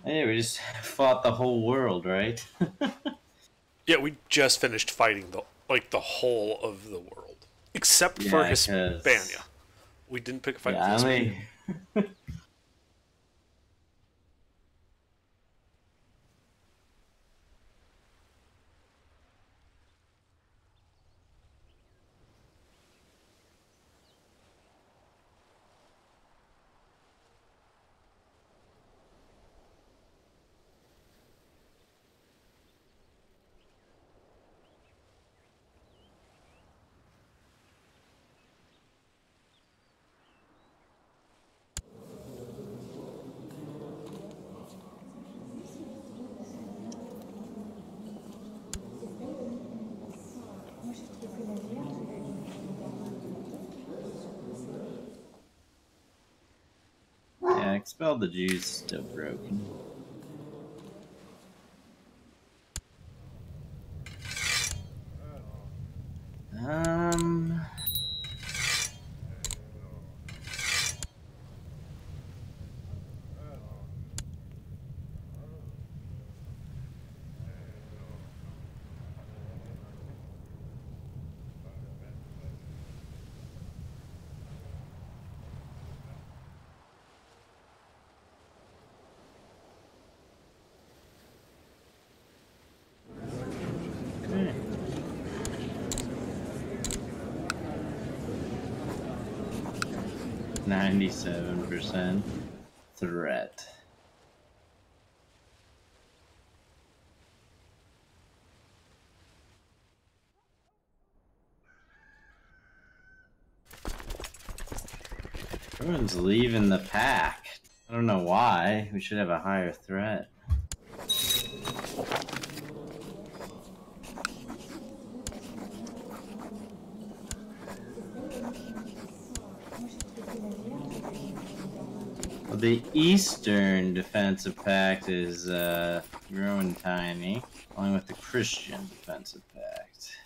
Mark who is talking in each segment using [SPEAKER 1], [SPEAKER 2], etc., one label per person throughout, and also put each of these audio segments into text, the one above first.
[SPEAKER 1] Hey, we just fought the whole world, right?
[SPEAKER 2] Yeah, we just finished fighting the whole of the world, except for
[SPEAKER 1] Yeah,
[SPEAKER 2] Hispania.
[SPEAKER 1] cause
[SPEAKER 2] We didn't pick a fight
[SPEAKER 1] yeah,
[SPEAKER 2] with
[SPEAKER 1] I
[SPEAKER 2] Hispania.
[SPEAKER 1] only 'Cause expel the Jews still broken. Um, okay. 97% threat. Everyone's leaving the pack. I don't know why. We should have a higher threat. Well, the Eastern Defensive Pact is growing tiny, along with the Christian Defensive Pact.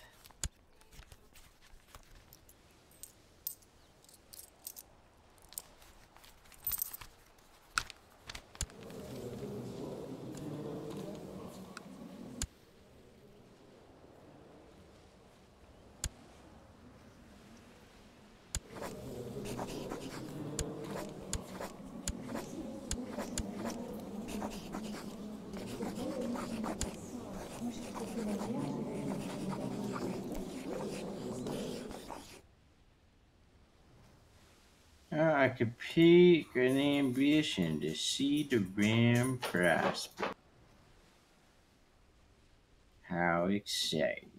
[SPEAKER 1] I could peak an ambition to see the Ram prosper. How exciting.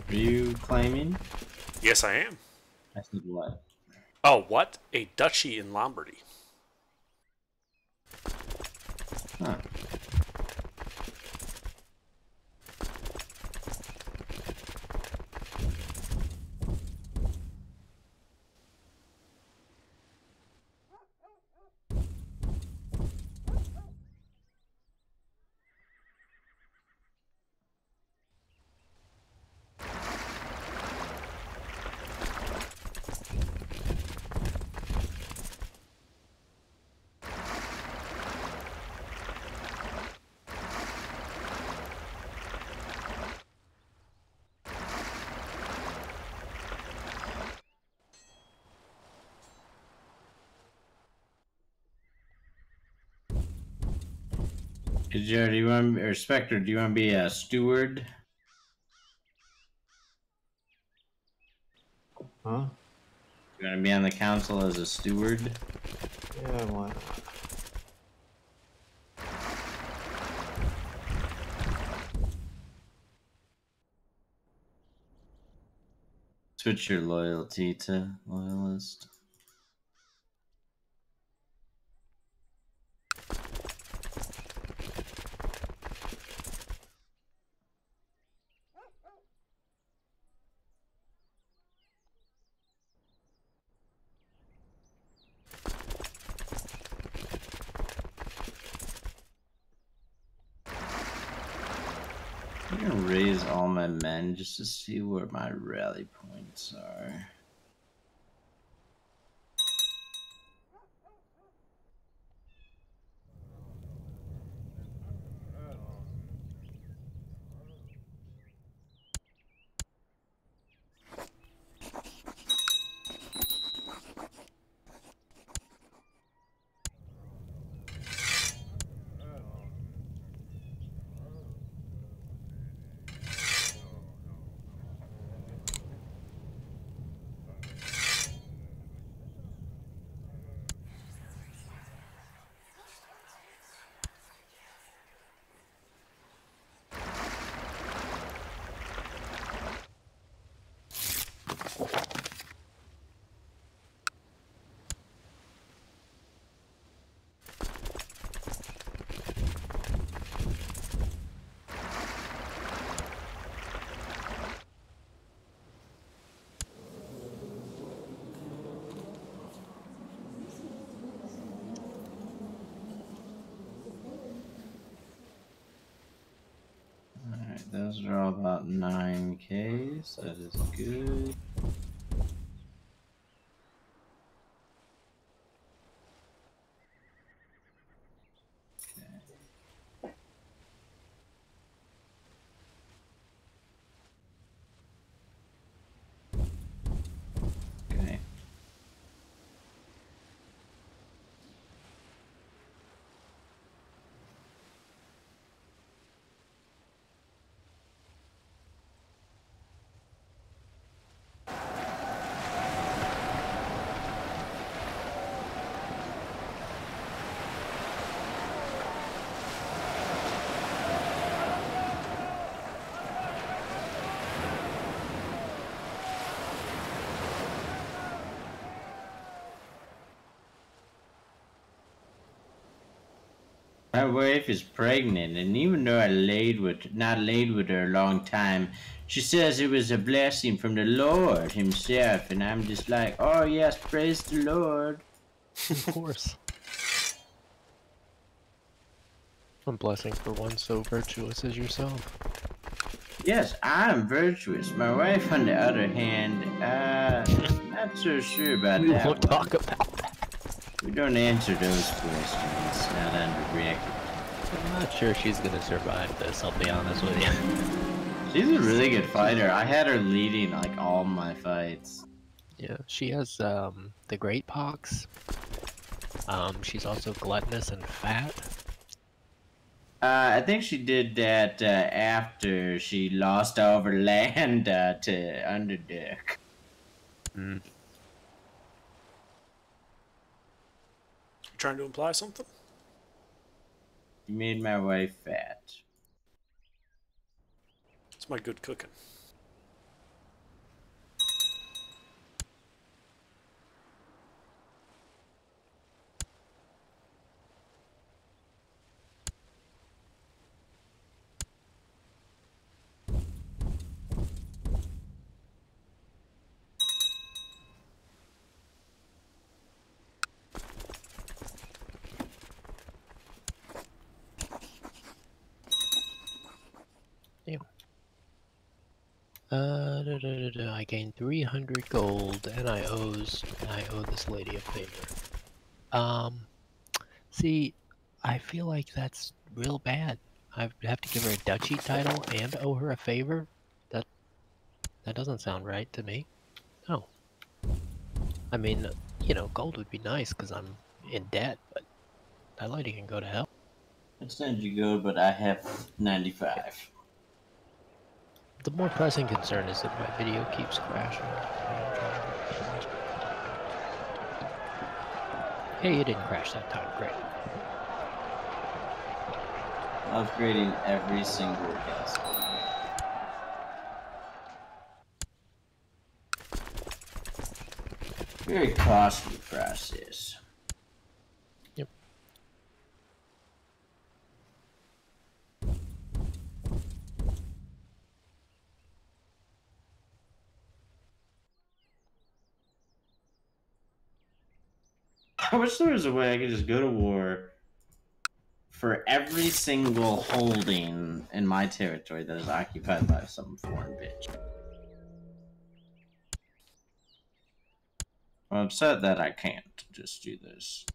[SPEAKER 1] Are you claiming?
[SPEAKER 2] Yes, I am.
[SPEAKER 1] I said what?
[SPEAKER 2] Oh, what? A duchy in Lombardy.
[SPEAKER 1] Huh. Do you want, or Spectre, do you want to be a steward?
[SPEAKER 3] Huh?
[SPEAKER 1] You want to be on the council as a steward?
[SPEAKER 3] Yeah, why not?
[SPEAKER 1] Switch your loyalty to loyalist. I'm gonna raise all my men just to see where my rally points are. Alright, those are all about 9K, so that is good. Okay. My wife is pregnant, and even though I not laid with her a long time, she says it was a blessing from the Lord himself, and I'm just like, oh yes, praise the Lord.
[SPEAKER 4] Of course. A blessing for one so virtuous as yourself.
[SPEAKER 1] Yes, I'm virtuous. My wife, on the other hand, not so sure about
[SPEAKER 4] We
[SPEAKER 1] that
[SPEAKER 4] won't
[SPEAKER 1] one.
[SPEAKER 4] talk about that.
[SPEAKER 1] We don't answer those questions, not under record.
[SPEAKER 4] I'm not sure she's gonna survive this, I'll be honest with you.
[SPEAKER 1] She's a really good fighter. I had her leading like all my fights.
[SPEAKER 4] Yeah, she has the great pox. She's also gluttonous and fat.
[SPEAKER 1] I think she did that after she lost over land to Underdark.
[SPEAKER 4] Mm.
[SPEAKER 2] Trying to imply something?
[SPEAKER 1] She made my wife fat.
[SPEAKER 2] It's my good cooking.
[SPEAKER 4] I gained 300 gold, and I owe this lady a favor. See, I feel like that's real bad. I have to give her a duchy title and owe her a favor? That doesn't sound right to me. No. I mean, you know, gold would be nice because I'm in debt, but that lady can go to hell.
[SPEAKER 1] It's not you go, but I have 95.
[SPEAKER 4] The more pressing concern is that my video keeps crashing. Hey, it didn't crash that time. Great.
[SPEAKER 1] Upgrading every single castle. Very costly process.
[SPEAKER 4] Yep.
[SPEAKER 1] I wish there was a way I could just go to war for every single holding in my territory that is occupied by some foreign bitch. I'm upset that I can't just do this.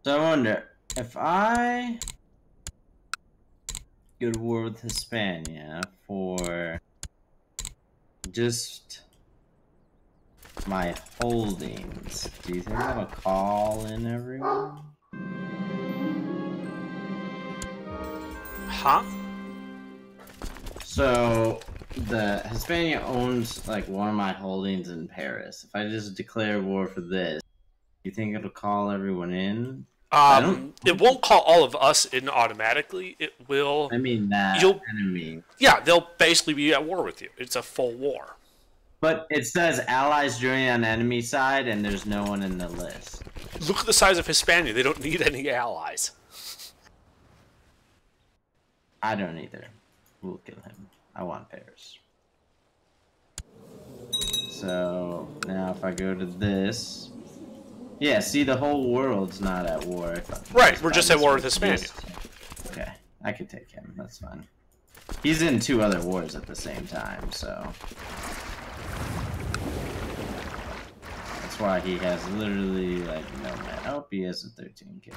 [SPEAKER 1] So I wonder, if I go to war with Hispania for just my holdings, do you think that'll call in everyone?
[SPEAKER 2] Huh?
[SPEAKER 1] So the Hispania owns like one of my holdings in Paris. If I just declare war for this, do you think it'll call everyone in?
[SPEAKER 2] It won't call all of us in automatically. It will.
[SPEAKER 1] I mean that enemy.
[SPEAKER 2] Yeah, they'll basically be at war with you. It's a full war.
[SPEAKER 1] But it says allies joining on enemy side, and there's no one in the list.
[SPEAKER 2] Look at the size of Hispania. They don't need any allies.
[SPEAKER 1] I don't either. We'll kill him. I want Paris. So now if I go to this. Yeah, see, the whole world's not at war.
[SPEAKER 2] Right, we're just at war with Hispania.
[SPEAKER 1] Okay, I can take him. That's fine. He's in 2 other wars at the same time, so... That's why he has literally, like, no man. Oh, he has a 13k.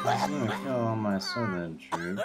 [SPEAKER 1] I'm gonna kill all my southern troops.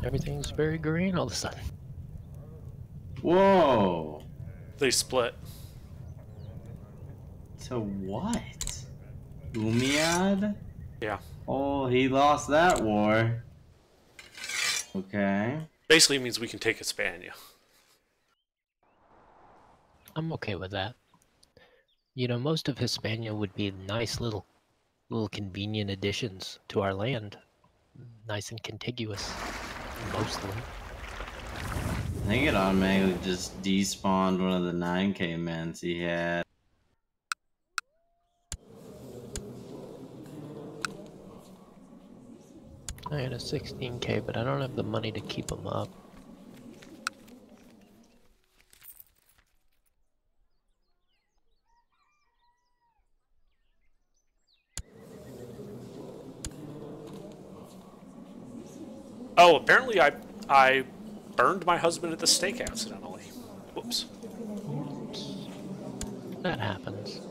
[SPEAKER 4] Everything's very green all of a sudden.
[SPEAKER 1] Whoa!
[SPEAKER 2] They split.
[SPEAKER 1] To what? Umayyad?
[SPEAKER 2] Yeah.
[SPEAKER 1] Oh, he lost that war. Okay.
[SPEAKER 2] Basically means we can take Hispania.
[SPEAKER 4] I'm okay with that. You know, most of Hispania would be nice little convenient additions to our land. Nice and contiguous, mostly.
[SPEAKER 1] I think it automatically just despawned one of the 9K mens he had.
[SPEAKER 4] I had a 16K, but I don't have the money to keep them up.
[SPEAKER 2] Oh, apparently I burned my husband at the stake accidentally. Whoops.
[SPEAKER 4] That happens.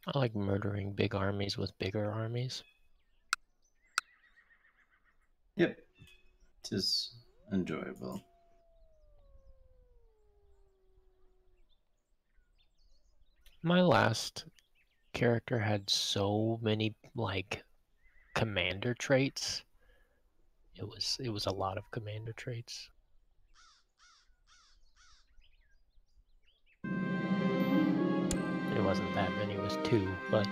[SPEAKER 4] I like murdering big armies with bigger armies.
[SPEAKER 1] Yep. Just enjoyable.
[SPEAKER 4] My last character had so many, like, commander traits. It was a lot of commander traits. It wasn't that many, it was 2, but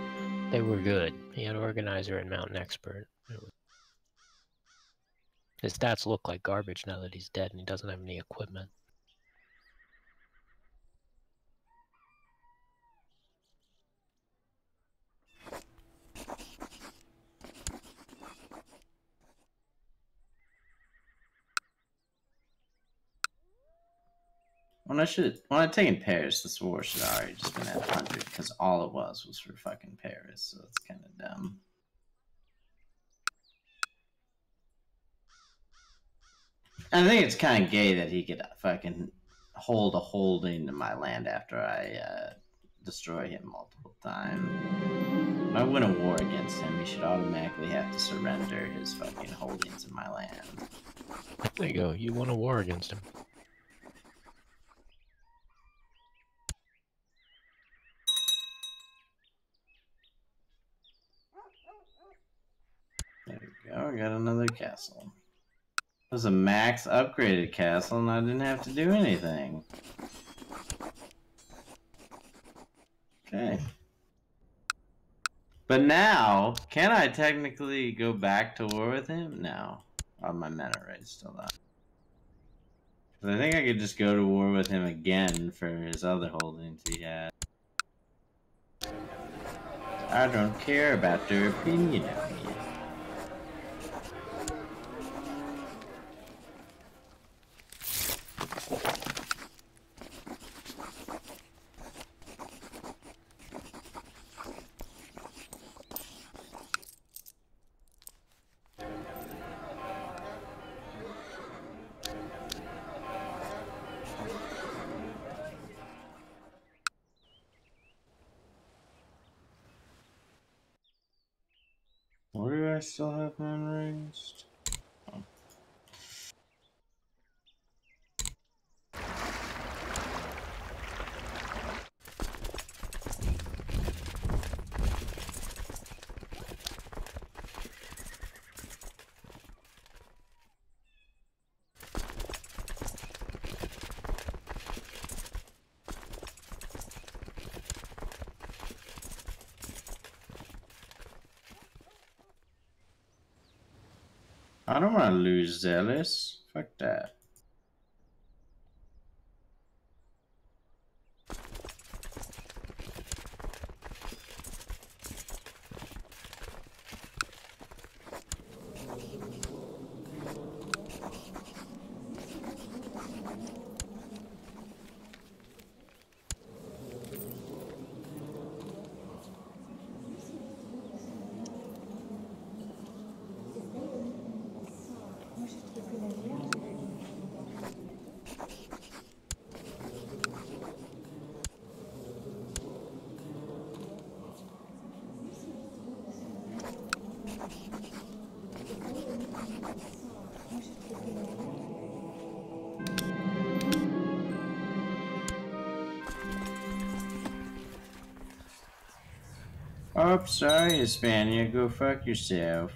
[SPEAKER 4] they were good. He had Organizer and Mountain Expert. His stats look like garbage now that he's dead and he doesn't have any equipment.
[SPEAKER 1] When I taken Paris, this war should already just been at 100 because all it was for fucking Paris, so it's kind of dumb. I think it's kind of gay that he could fucking hold a holding in my land after I destroy him multiple times. If I win a war against him, he should automatically have to surrender his fucking holdings in my land.
[SPEAKER 4] There you go, you won a war against him.
[SPEAKER 1] There we go, I got another castle. It was a max upgraded castle and I didn't have to do anything. Okay. But now, can I technically go back to war with him? No. Oh, my mana rate's still up. I think I could just go to war with him again for his other holdings he had. I don't care about their opinion of me. Or do I still have men raised? Oh. I don't want to lose Zealous. Fuck that. Oh, sorry, Hispania. Go fuck yourself.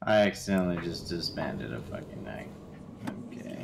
[SPEAKER 1] I accidentally just disbanded a fucking night. Okay.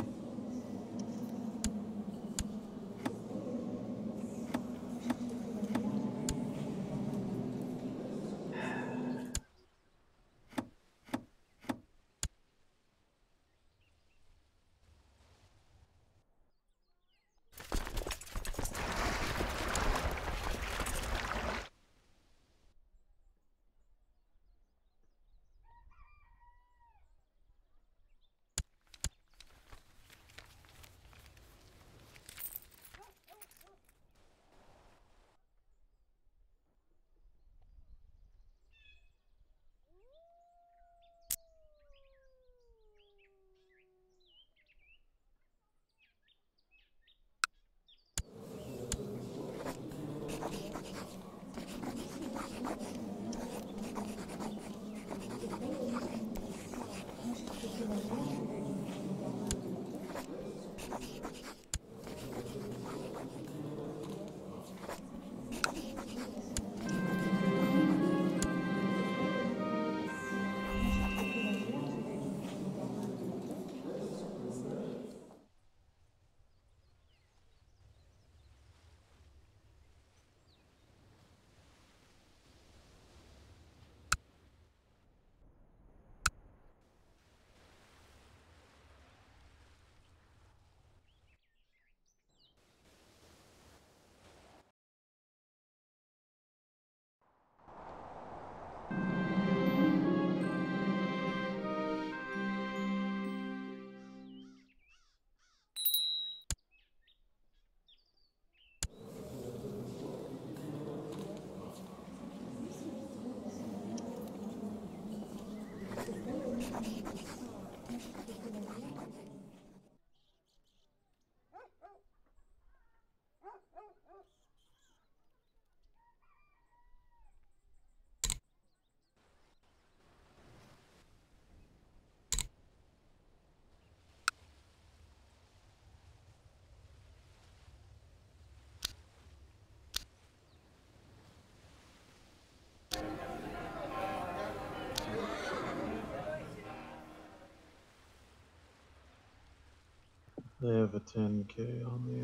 [SPEAKER 3] They have a 10K on the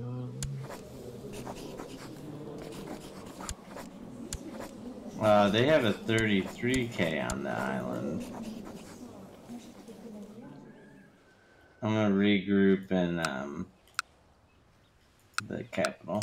[SPEAKER 3] island.
[SPEAKER 1] They have a 33K on the island. I'm gonna regroup in the capital.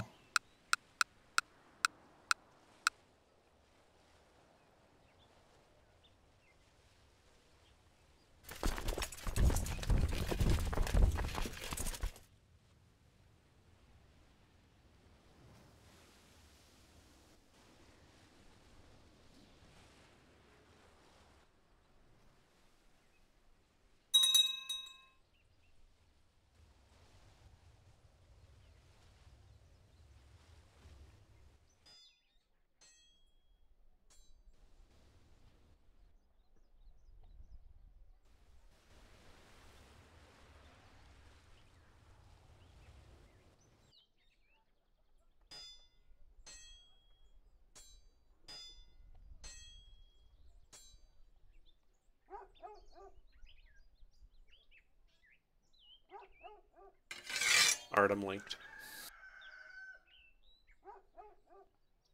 [SPEAKER 2] Artem linked.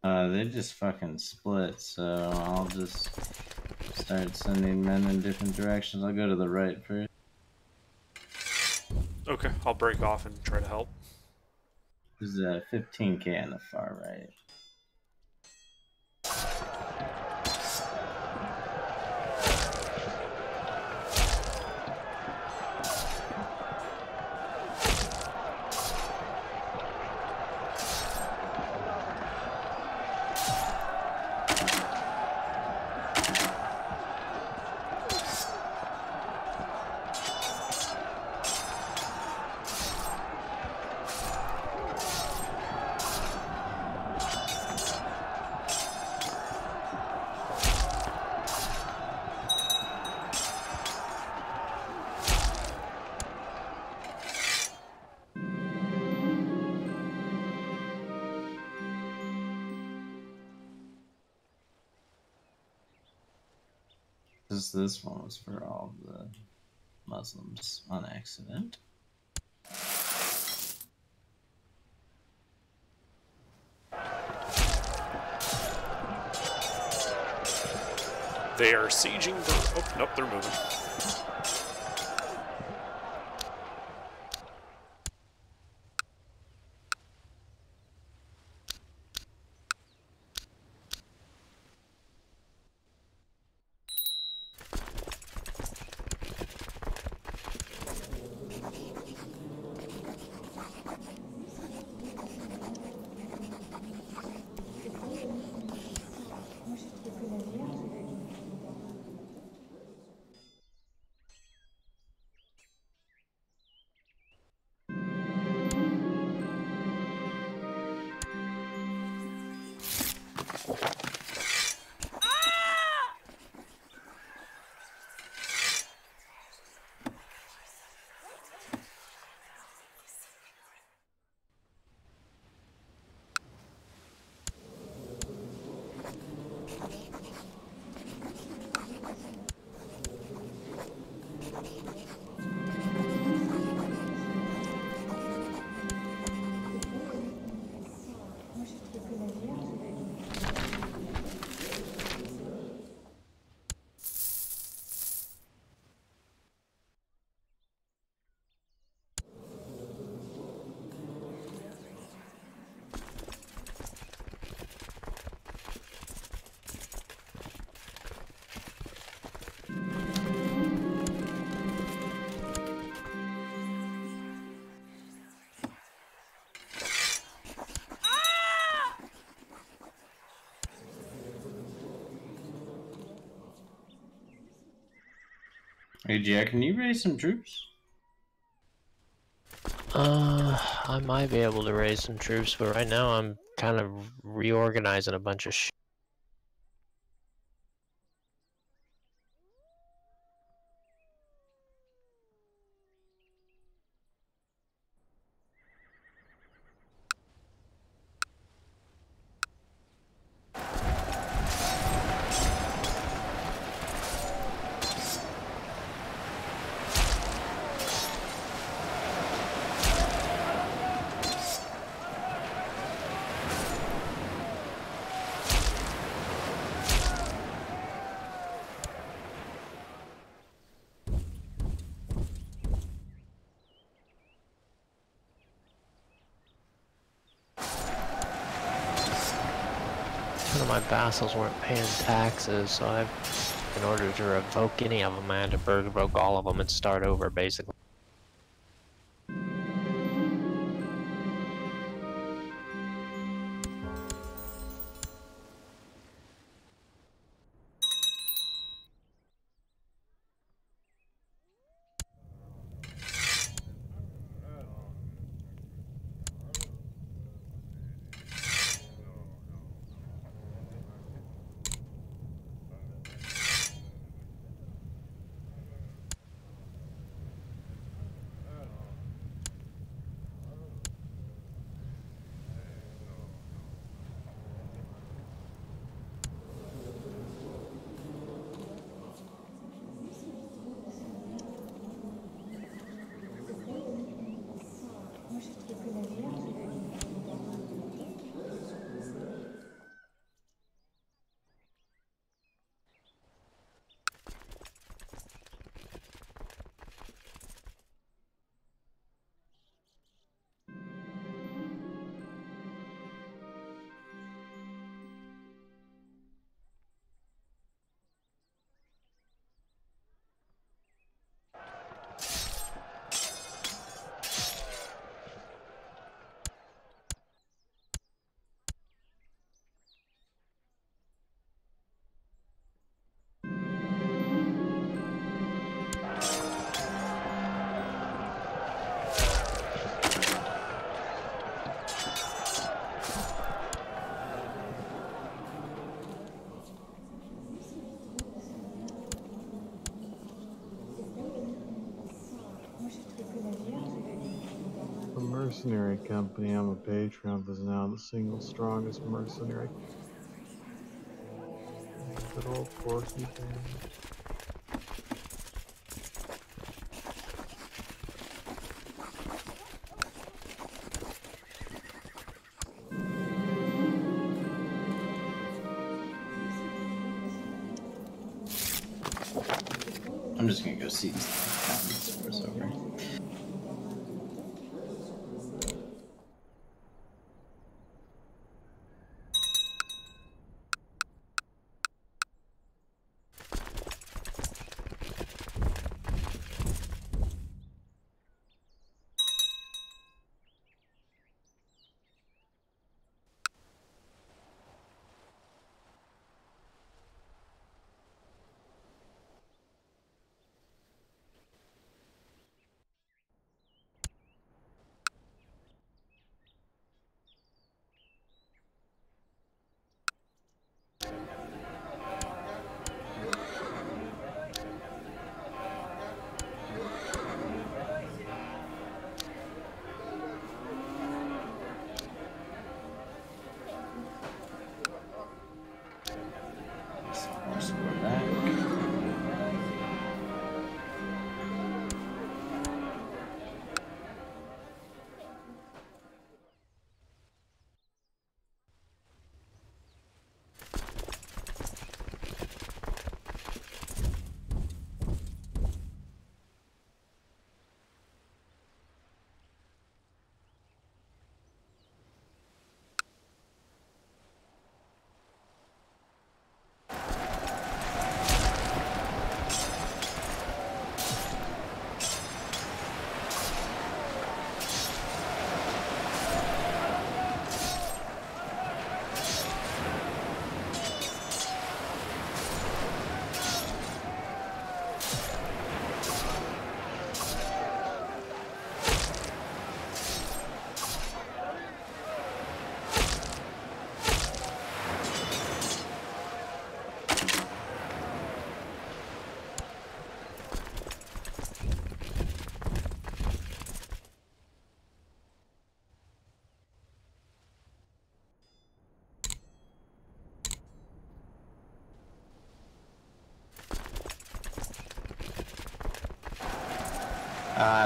[SPEAKER 1] They just fucking split, so I'll just start sending men in different directions. I'll go to the right first.
[SPEAKER 2] Okay, I'll break off and try to help.
[SPEAKER 1] There's a 15k on the far right. This one was for all the Muslims on accident.
[SPEAKER 2] They are sieging. Oh, nope, they're moving.
[SPEAKER 1] Hey Jack, can you raise some troops?
[SPEAKER 4] I might be able to raise some troops, but right now I'm kind of reorganizing a bunch of shit. One of my vassals weren't paying taxes, so in order to revoke any of them, I had to revoke all of them and start over, basically.
[SPEAKER 3] mercenary company I'm a patron of is now the single strongest mercenary. Good old Porky Band.
[SPEAKER 1] I'm just gonna go see these stores over.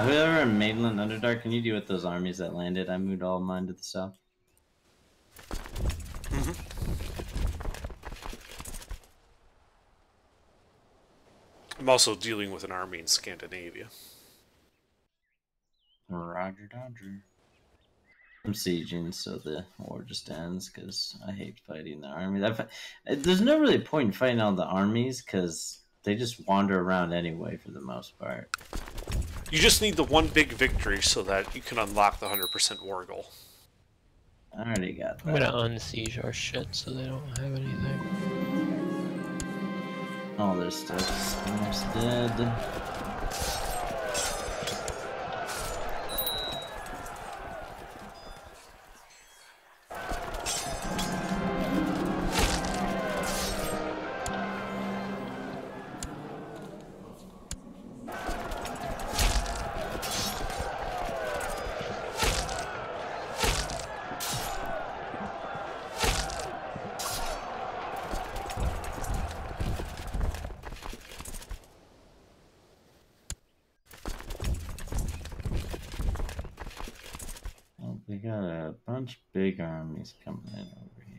[SPEAKER 1] Whoever in Maitland Underdark, can you deal with those armies that landed? I moved all of mine to the south.
[SPEAKER 2] I'm also dealing with an army in Scandinavia.
[SPEAKER 1] Roger Dodger. I'm sieging so the war just ends because I hate fighting the army. There's no really point in fighting all the armies because they just wander around anyway for the most part.
[SPEAKER 2] You just need the one big victory so that you can unlock the 100% war goal.
[SPEAKER 1] I already got that.
[SPEAKER 4] I'm gonna unsiege our shit so they don't have anything.
[SPEAKER 1] All their stuff is almost dead. We got a bunch of big armies coming in over here.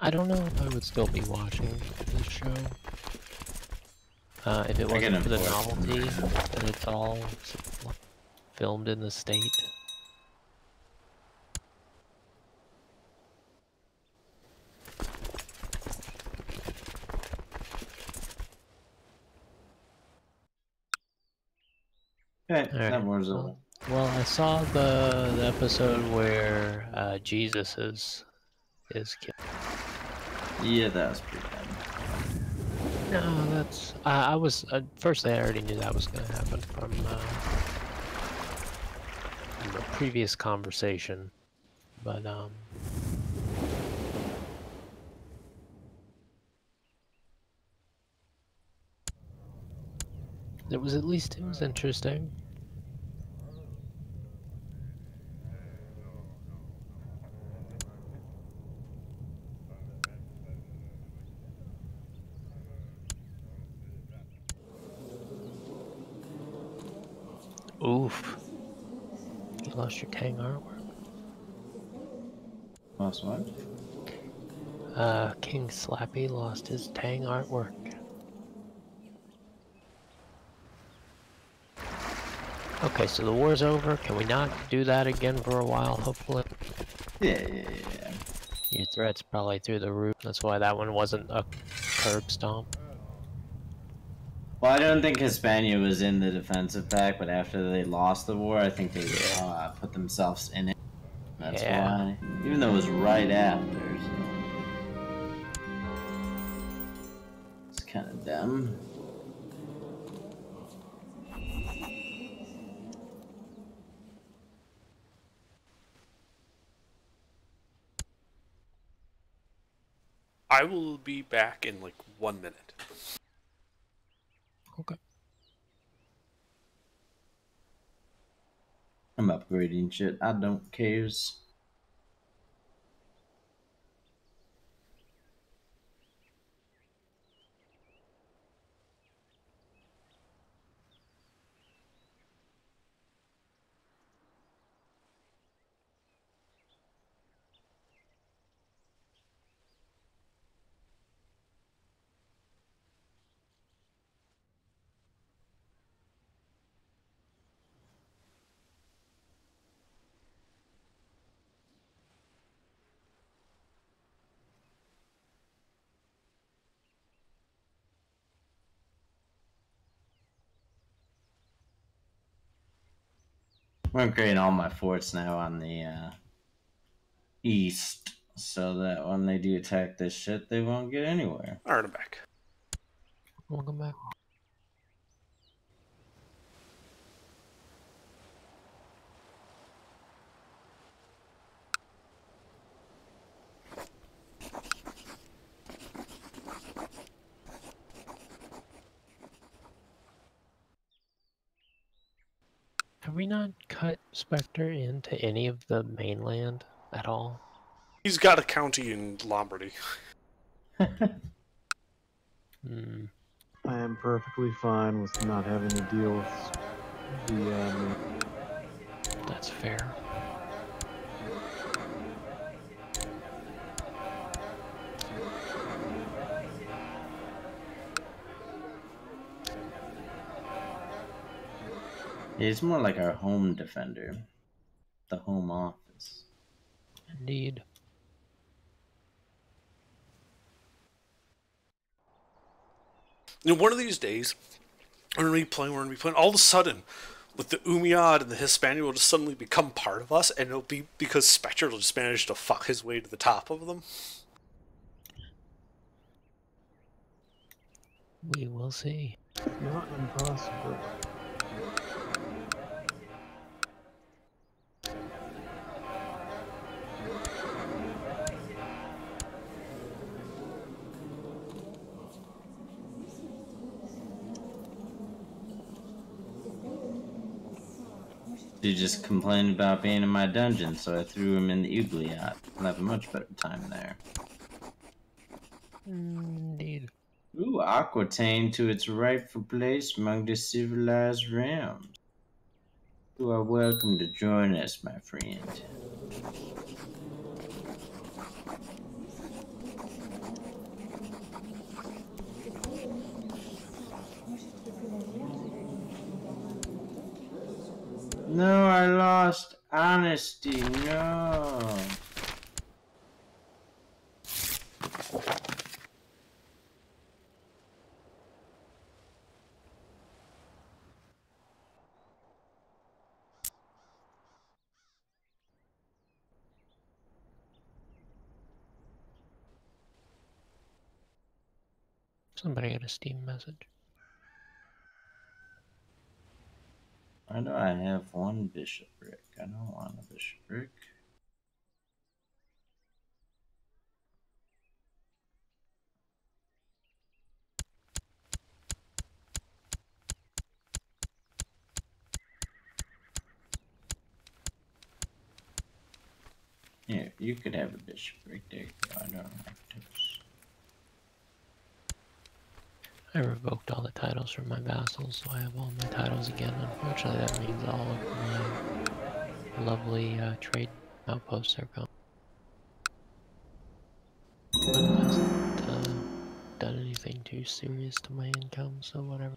[SPEAKER 4] I don't know if I would still be watching this show. If it wasn't for the novelty that it's all filmed in the state.
[SPEAKER 1] Okay,
[SPEAKER 4] All right.
[SPEAKER 1] that war's over.
[SPEAKER 4] Well, I saw the episode where Jesus is killed.
[SPEAKER 1] Yeah, that was pretty bad.
[SPEAKER 4] No, that's I was firstly I already knew that was going to happen from the previous conversation, but it was interesting. Oof. You lost your Tang artwork.
[SPEAKER 1] Lost what?
[SPEAKER 4] King Slappy lost his Tang artwork. Okay, so the war's over. Can we not do that again for a while, hopefully?
[SPEAKER 1] Yeah.
[SPEAKER 4] Your threat's probably through the roof. That's why that one wasn't a curb stomp.
[SPEAKER 1] Well, I don't think Hispania was in the defensive pack, but after they lost the war, I think they put themselves in it. That's why. Even though it was right after, so. It's kind of dumb.
[SPEAKER 2] I will be back in like 1 minute.
[SPEAKER 4] Okay.
[SPEAKER 1] I'm upgrading shit. I don't cares. I'm upgrading all my forts now on the east, so that when they do attack this shit, they won't get anywhere.
[SPEAKER 2] Alright, I'm back.
[SPEAKER 4] Welcome back. Have we not cut Spectre into any of the mainland at all?
[SPEAKER 2] He's got a county in Lombardy.
[SPEAKER 4] Hmm.
[SPEAKER 3] I am perfectly fine with not having to deal with the.
[SPEAKER 4] That's fair.
[SPEAKER 1] It's more like our home defender, the home office.
[SPEAKER 4] Indeed.
[SPEAKER 2] You know, one of these days, we're gonna be playing. All of a sudden, with the Umayyad and the Hispania will just suddenly become part of us, and it'll be because Spectre will just manage to fuck his way to the top of them.
[SPEAKER 4] We will see.
[SPEAKER 3] Not impossible.
[SPEAKER 1] He just complained about being in my dungeon, so I threw him in the Ugliat. I'll have a much better time there.
[SPEAKER 4] Indeed.
[SPEAKER 1] Ooh, Aquitaine to its rightful place among the civilized realms. You are welcome to join us, my friend. No, I lost honesty. No.
[SPEAKER 4] Somebody got a Steam message.
[SPEAKER 1] I know I have one bishopric. I don't want a bishopric. Yeah, you could have a bishopric. There you go. I don't like those.
[SPEAKER 4] I revoked all the titles from my vassals, so I have all my titles again. Unfortunately, that means all of my lovely trade outposts are gone. But it hasn't done anything too serious to my income, so whatever.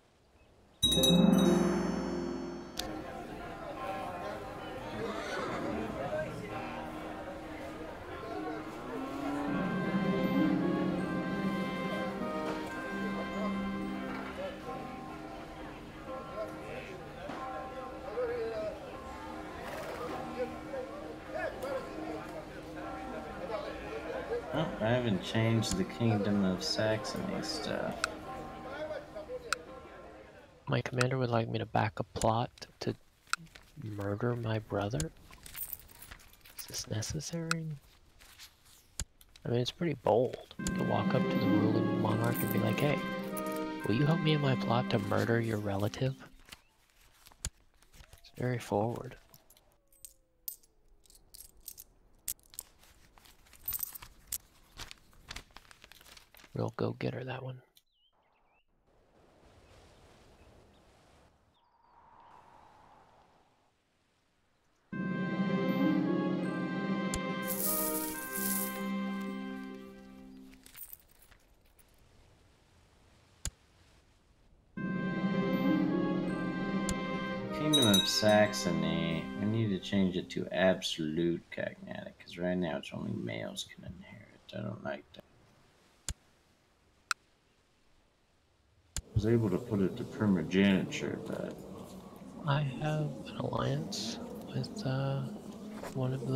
[SPEAKER 1] Oh, I haven't changed the Kingdom of Saxony stuff.
[SPEAKER 4] My commander would like me to back a plot to murder my brother? Is this necessary? I mean, it's pretty bold to walk up to the ruling monarch and be like, hey, will you help me in my plot to murder your relative? It's very forward. Real go-getter, that one.
[SPEAKER 1] Kingdom of Saxony, I need to change it to absolute cognatic, because right now it's only males can inherit. I don't like that. I was able to put it to primogeniture, but
[SPEAKER 4] I have an alliance with one of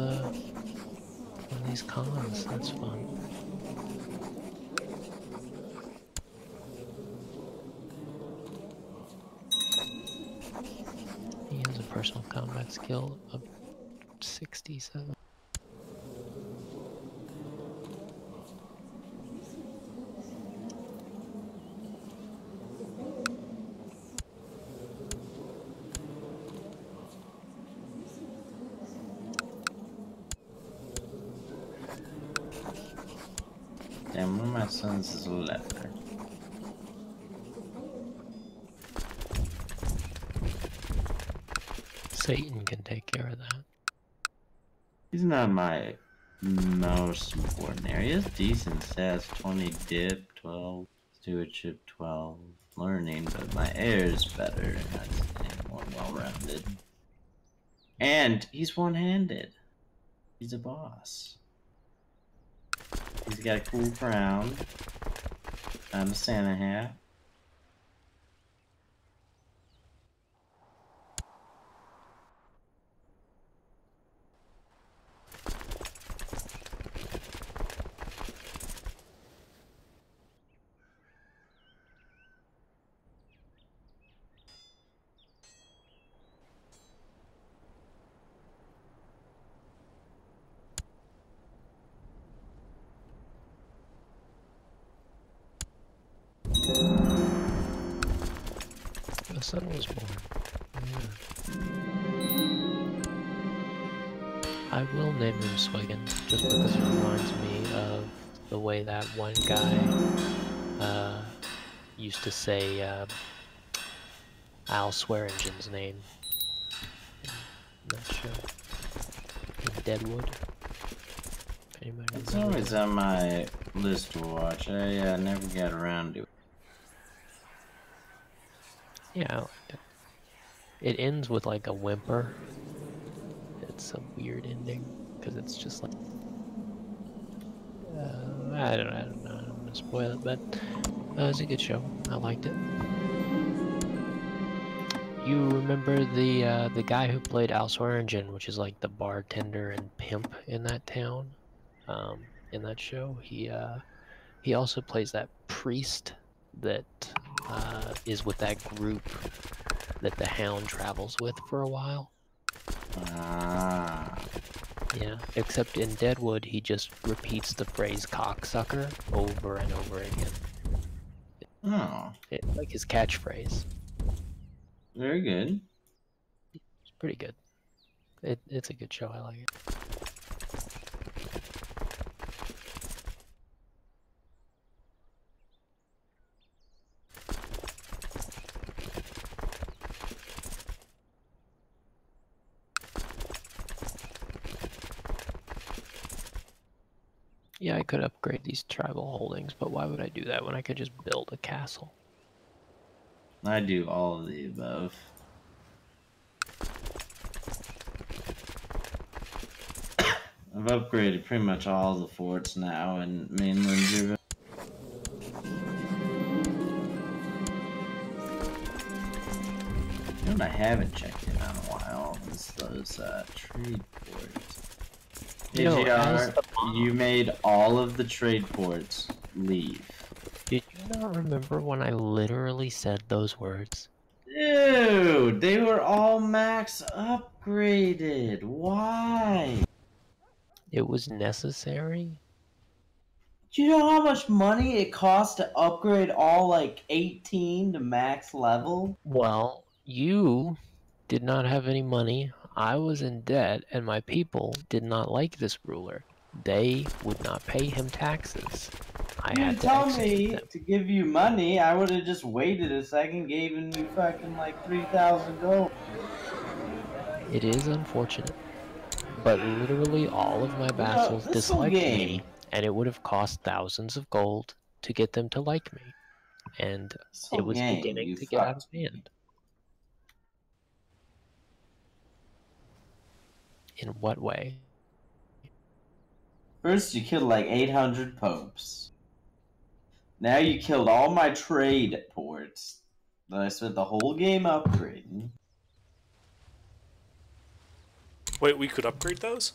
[SPEAKER 4] these cons. That's fun. He has a personal combat skill of 67.
[SPEAKER 1] damn, one of my sons is a leper.
[SPEAKER 4] Satan can take care of that.
[SPEAKER 1] He's not my most important area. He has decent stats, 20 dip, 12 stewardship, 12 learning, but my heir is better. That's more well-rounded. And he's one-handed. He's a boss. He's got a cool crown. I'm a Santa hat.
[SPEAKER 4] The son was born. Yeah. I will name him Swiggin, just because it reminds me of the way that one guy used to say Al Swearingen's name in that show. In Deadwood. If anybody
[SPEAKER 1] It's
[SPEAKER 4] remembers
[SPEAKER 1] always
[SPEAKER 4] that.
[SPEAKER 1] on my list to watch. I never got around to it.
[SPEAKER 4] Yeah, I liked it. It ends with like a whimper. It's a weird ending because it's just like I don't know. I don't want to spoil it, but it's a good show. I liked it. You remember the guy who played Al Swearingen, which is like the bartender and pimp in that town, in that show. He also plays that priest that is with that group that the Hound travels with for a while.
[SPEAKER 1] Ah.
[SPEAKER 4] Yeah, except in Deadwood, he just repeats the phrase cocksucker over and over again.
[SPEAKER 1] Oh.
[SPEAKER 4] It's like his catchphrase.
[SPEAKER 1] Very good.
[SPEAKER 4] It's pretty good. It's a good show, I like it. Yeah, I could upgrade these tribal holdings, but why would I do that when I could just build a castle?
[SPEAKER 1] I do all of the above. I've upgraded pretty much all the forts now in mainland Driven. You know what I haven't checked in on a while is those trade ports.
[SPEAKER 4] You know, as
[SPEAKER 1] AGR, you made all of the trade ports leave.
[SPEAKER 4] Did you not remember when I literally said those words?
[SPEAKER 1] Dude, they were all max upgraded. Why?
[SPEAKER 4] It was necessary?
[SPEAKER 1] Do you know how much money it costs to upgrade all like 18 to max level?
[SPEAKER 4] Well, you did not have any money, I was in debt, and my people did not like this ruler. They would not pay him taxes. I
[SPEAKER 1] You
[SPEAKER 4] had
[SPEAKER 1] didn't
[SPEAKER 4] to
[SPEAKER 1] tell
[SPEAKER 4] execute
[SPEAKER 1] me
[SPEAKER 4] them.
[SPEAKER 1] to give you money. I would have just waited a second, given you fucking like 3,000 gold.
[SPEAKER 4] It is unfortunate, but literally all of my vassals
[SPEAKER 1] this whole
[SPEAKER 4] disliked
[SPEAKER 1] game.
[SPEAKER 4] me, and it would have cost thousands of gold to get them to like me. And
[SPEAKER 1] This whole
[SPEAKER 4] it was
[SPEAKER 1] game,
[SPEAKER 4] beginning
[SPEAKER 1] you
[SPEAKER 4] to get out of
[SPEAKER 1] fucked me.
[SPEAKER 4] hand. In what way?
[SPEAKER 1] First, you killed like 800 popes. Now you killed all my trade ports that I spent the whole game upgrading.
[SPEAKER 2] Wait, we could upgrade those?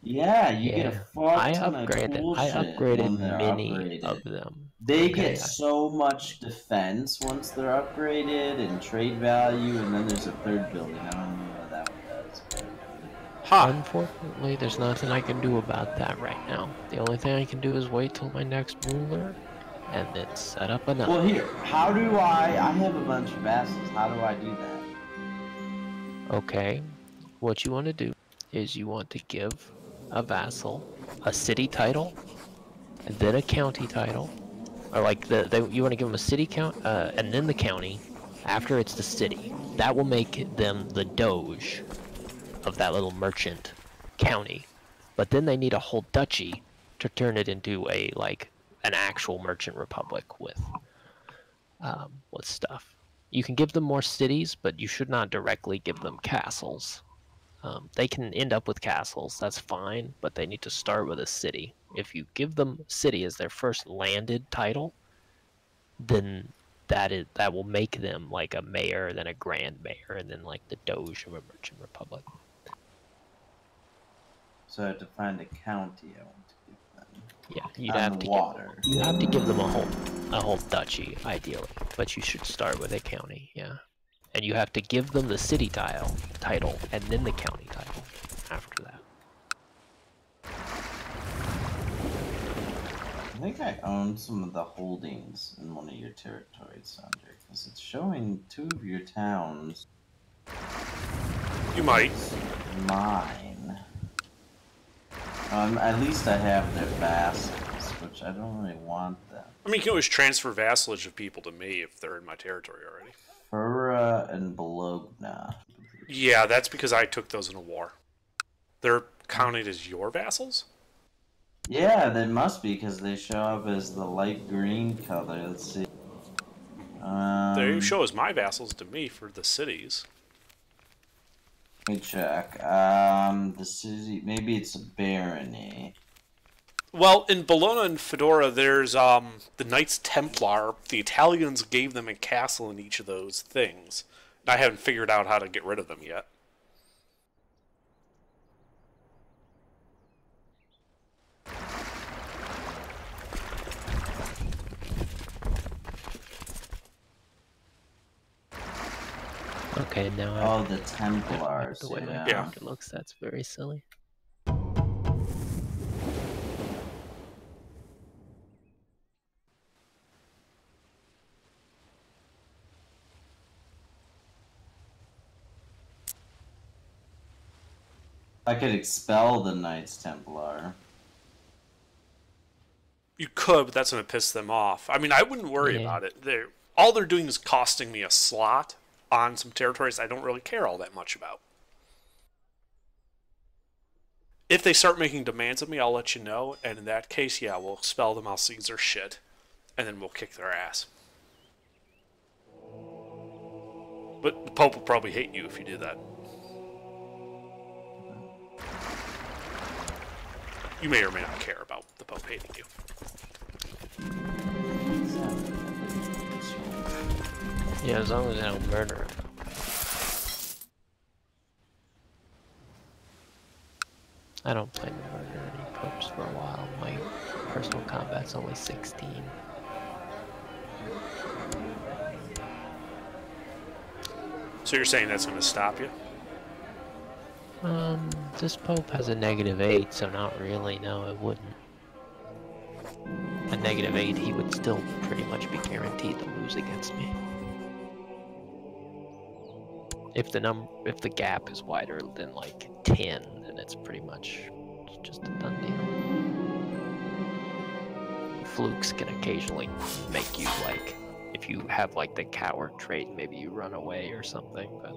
[SPEAKER 1] Yeah, you get a
[SPEAKER 4] Yeah,
[SPEAKER 1] fuck ton of
[SPEAKER 4] I
[SPEAKER 1] bullshit
[SPEAKER 4] upgraded
[SPEAKER 1] when they're
[SPEAKER 4] many
[SPEAKER 1] upgraded.
[SPEAKER 4] of them.
[SPEAKER 1] They
[SPEAKER 4] Okay,
[SPEAKER 1] get so much defense once they're upgraded and trade value, and then there's a third building. I don't know what that one does.
[SPEAKER 2] Ha!
[SPEAKER 4] Unfortunately, there's nothing I can do about that right now. The only thing I can do is wait till my next ruler, and then set up another.
[SPEAKER 1] Well, here, how do I have a bunch of vassals. How do I do that?
[SPEAKER 4] Okay, what you want to do is you want to give a vassal a city title, and then a county title, or like you want to give them a city count, and then the county. After it's the city, that will make them the doge of that little merchant county. But then they need a whole duchy to turn it into an actual merchant republic with stuff. You can give them more cities, but you should not directly give them castles. They can end up with castles, that's fine, but they need to start with a city. If you give them city as their first landed title, then that will make them like a mayor, then a grand mayor, and then like the doge of a merchant republic.
[SPEAKER 1] So I have to find a county I want to give them.
[SPEAKER 4] Yeah, you'd
[SPEAKER 1] On
[SPEAKER 4] have
[SPEAKER 1] the
[SPEAKER 4] to
[SPEAKER 1] water.
[SPEAKER 4] you have to give them a whole duchy ideally, but you should start with a county. Yeah, and you have to give them the city title and then the county title after that.
[SPEAKER 1] I think I own some of the holdings in one of your territories, Sandra, because it's showing 2 of your towns.
[SPEAKER 2] You might.
[SPEAKER 1] Mine. At least I have their vassals, which I don't really want them.
[SPEAKER 2] I mean, you can always transfer vassalage of people to me if they're in my territory already.
[SPEAKER 1] Fura and Bologna.
[SPEAKER 2] Yeah, that's because I took those in a war. They're counted as your vassals?
[SPEAKER 1] Yeah, they must be, because they show up as the light green color. Let's see.
[SPEAKER 2] They show as my vassals to me for the cities.
[SPEAKER 1] Let me check. The city, maybe it's a barony.
[SPEAKER 2] Well, in Bologna and Fedora, there's the Knights Templar. The Italians gave them a castle in each of those things. And I haven't figured out how to get rid of them yet.
[SPEAKER 4] Okay, now
[SPEAKER 1] Oh, the Templars.
[SPEAKER 4] the way my
[SPEAKER 1] Yeah.
[SPEAKER 4] character looks, that's very silly.
[SPEAKER 1] I could expel the Knights Templar.
[SPEAKER 2] You could, but that's going to piss them off. I mean, I wouldn't worry about it. All they're doing is costing me a slot on some territories I don't really care all that much about. If they start making demands of me, I'll let you know, and in that case, yeah, we'll expel them, I'll seize their shit, and then we'll kick their ass. But the Pope will probably hate you if you do that. You may or may not care about the Pope hating you.
[SPEAKER 4] Yeah, as long as I don't murder him. I don't plan to murder any popes for a while. My personal combat's only 16.
[SPEAKER 2] So you're saying that's going to stop you?
[SPEAKER 4] This pope has a -8, so not really. No, it wouldn't. A -8, he would still pretty much be guaranteed to lose against me. If the gap is wider than like 10, then it's pretty much just a done deal. Flukes can occasionally make you like, if you have like the coward trait, maybe you run away or something, but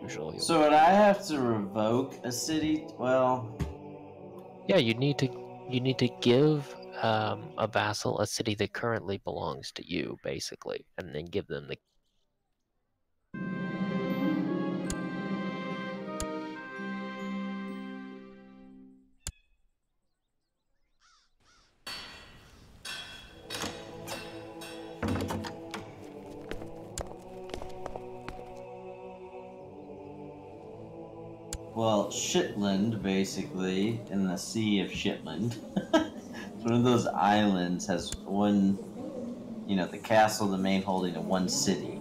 [SPEAKER 4] usually.
[SPEAKER 1] So would I have to revoke a city? Well,
[SPEAKER 4] yeah, you need to give a vassal a city that currently belongs to you, basically, and then give them the.
[SPEAKER 1] Well, Shetland, basically, in the Sea of Shetland. One of those islands has one, the castle, the main holding of one city.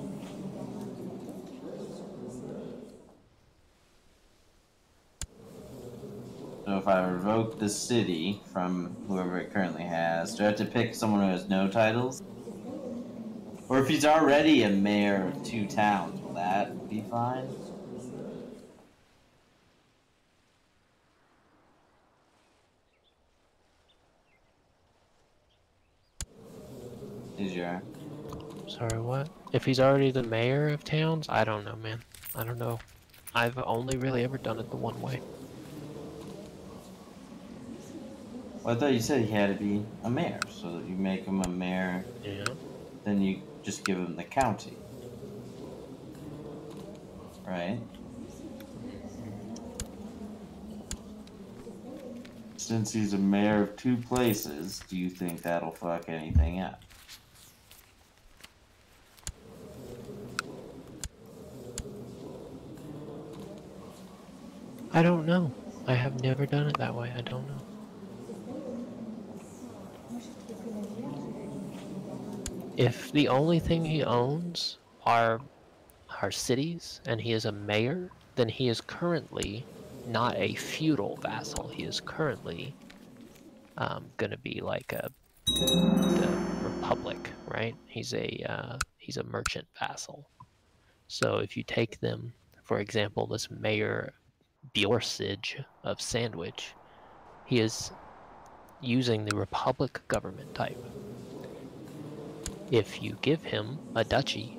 [SPEAKER 1] So if I revoke the city from whoever it currently has, do I have to pick someone who has no titles? Or if he's already a mayor of 2 towns, will that be fine?
[SPEAKER 4] Sorry, what? If he's already the mayor of towns? I don't know, man. I don't know. I've only really ever done it the one way.
[SPEAKER 1] Well, I thought you said he had to be a mayor, so that you make him a mayor.
[SPEAKER 4] Yeah.
[SPEAKER 1] Then you just give him the county. Right? Since he's a mayor of 2 places, do you think that'll fuck anything up?
[SPEAKER 4] I don't know. I have never done it that way. I don't know. If the only thing he owns are cities, and he is a mayor, then he is currently not a feudal vassal. He is currently going to be like the republic, right? He's a merchant vassal. So if you take them, for example, this mayor Bjorsig of Sandwich, he is using the republic government type. If you give him a duchy,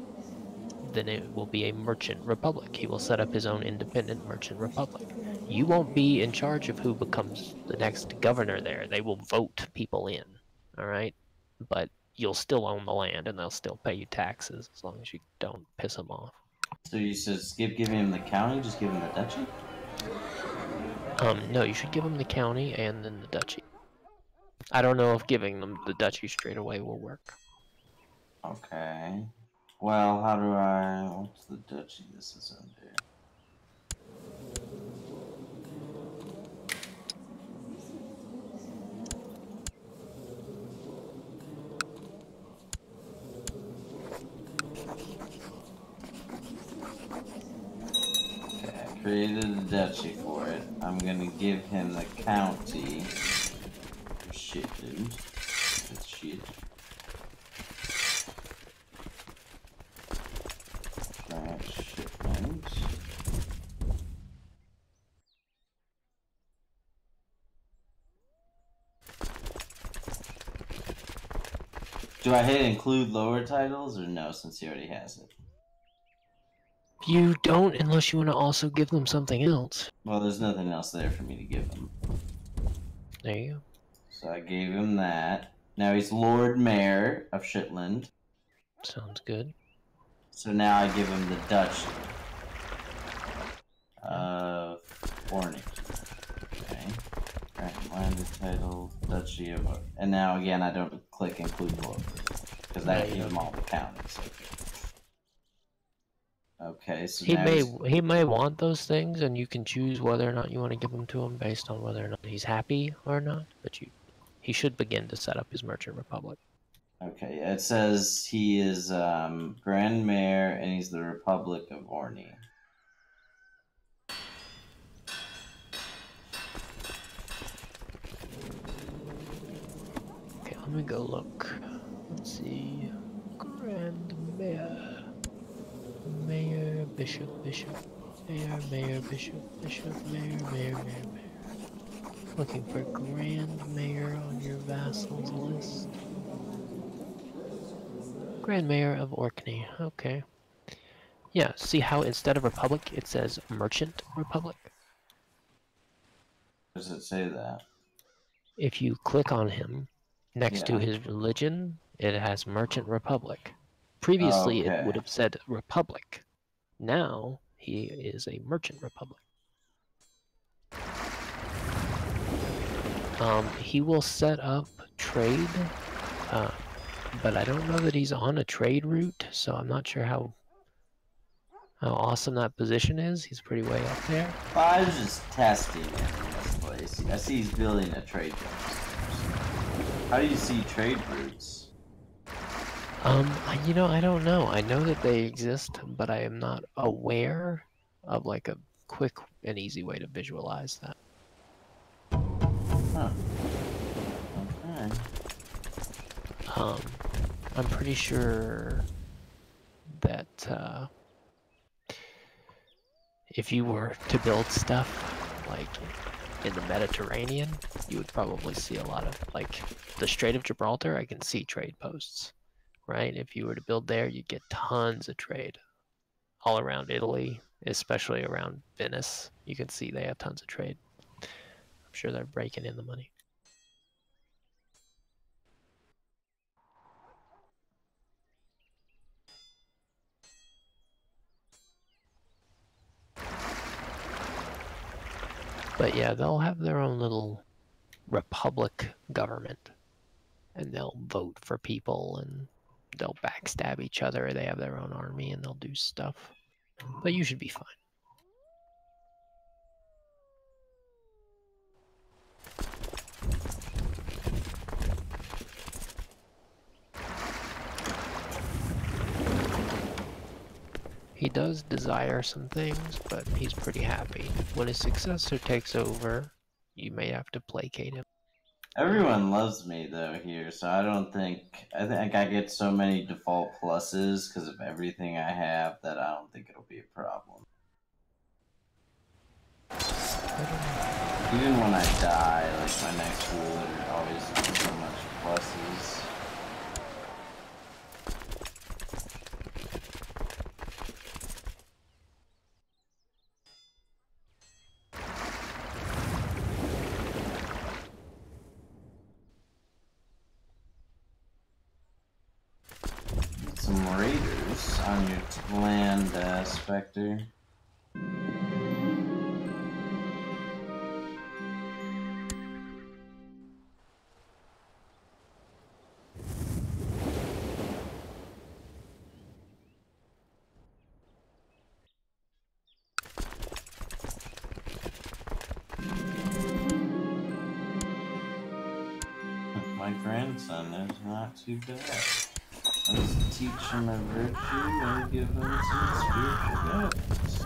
[SPEAKER 4] then it will be a merchant republic. He will set up his own independent merchant republic. You won't be in charge of who becomes the next governor there. They will vote people in, all right? But you'll still own the land, and they'll still pay you taxes as long as you don't piss them off.
[SPEAKER 1] So you said skip giving him the county, just give him the duchy?
[SPEAKER 4] No, you should give them the county and then the duchy. I don't know if giving them the duchy straight away will work.
[SPEAKER 1] Okay. Well, how do I... What's the duchy this is under? created a duchy for it. I'm gonna give him the county for Shetland. That's shit. Grant Shetland. Do I hit include lower titles or no, since he already has it?
[SPEAKER 4] You don't unless you want to also give them something else.
[SPEAKER 1] Well, there's nothing else there for me to give him.
[SPEAKER 4] There you go.
[SPEAKER 1] So I gave him that. Now he's Lord Mayor of Shetland.
[SPEAKER 4] Sounds good.
[SPEAKER 1] So now I give him the Duchy of Orkney. Okay. Grant land title, Duchy of Orkney. And now again, I don't click include lower because that gives him all the counties. Okay, so
[SPEAKER 4] he may want those things, and you can choose whether or not you want to give them to him based on whether or not he's happy or not. But he should begin to set up his merchant republic.
[SPEAKER 1] Okay, it says he is Grand Mayor and he's the Republic of Orkney.
[SPEAKER 4] Okay, let me go look. Let's see. Grand Mayor. Mayor, Bishop, Mayor, Bishop, Mayor. Looking for Grand Mayor on your vassals list. Grand Mayor of Orkney, okay. Yeah, see how instead of Republic, it says Merchant Republic?
[SPEAKER 1] Does it say that?
[SPEAKER 4] If you click on him, next to his religion, it has Merchant Republic. Previously, it would have said Republic. Now, he is a Merchant Republic. He will set up trade, but I don't know that he's on a trade route, so I'm not sure how awesome that position is. He's pretty way up there.
[SPEAKER 1] I was just testing it in this place. I see he's building a trade route. How do you see trade routes?
[SPEAKER 4] You know, I don't know. I know that they exist, but I am not aware of like a quick and easy way to visualize that.
[SPEAKER 1] Huh. Okay.
[SPEAKER 4] I'm pretty sure that if you were to build stuff like in the Mediterranean, you would probably see a lot of like the Strait of Gibraltar. I can see trade posts. Right? If you were to build there, you'd get tons of trade all around Italy, especially around Venice. You can see they have tons of trade. I'm sure they're breaking in the money. But yeah, they'll have their own little republic government, and they'll vote for people, and they'll backstab each other. They have their own army and they'll do stuff. But you should be fine. He does desire some things, but he's pretty happy. When his successor takes over, you may have to placate him.
[SPEAKER 1] Everyone loves me though here, so I think I get so many default pluses because of everything I have that I don't think it'll be a problem. Even when I die, like my next ruler always has so much pluses. Some raiders on your land, Spectre. My grandson is not too bad. Let's teach him a virtue and give him some spiritual guidance.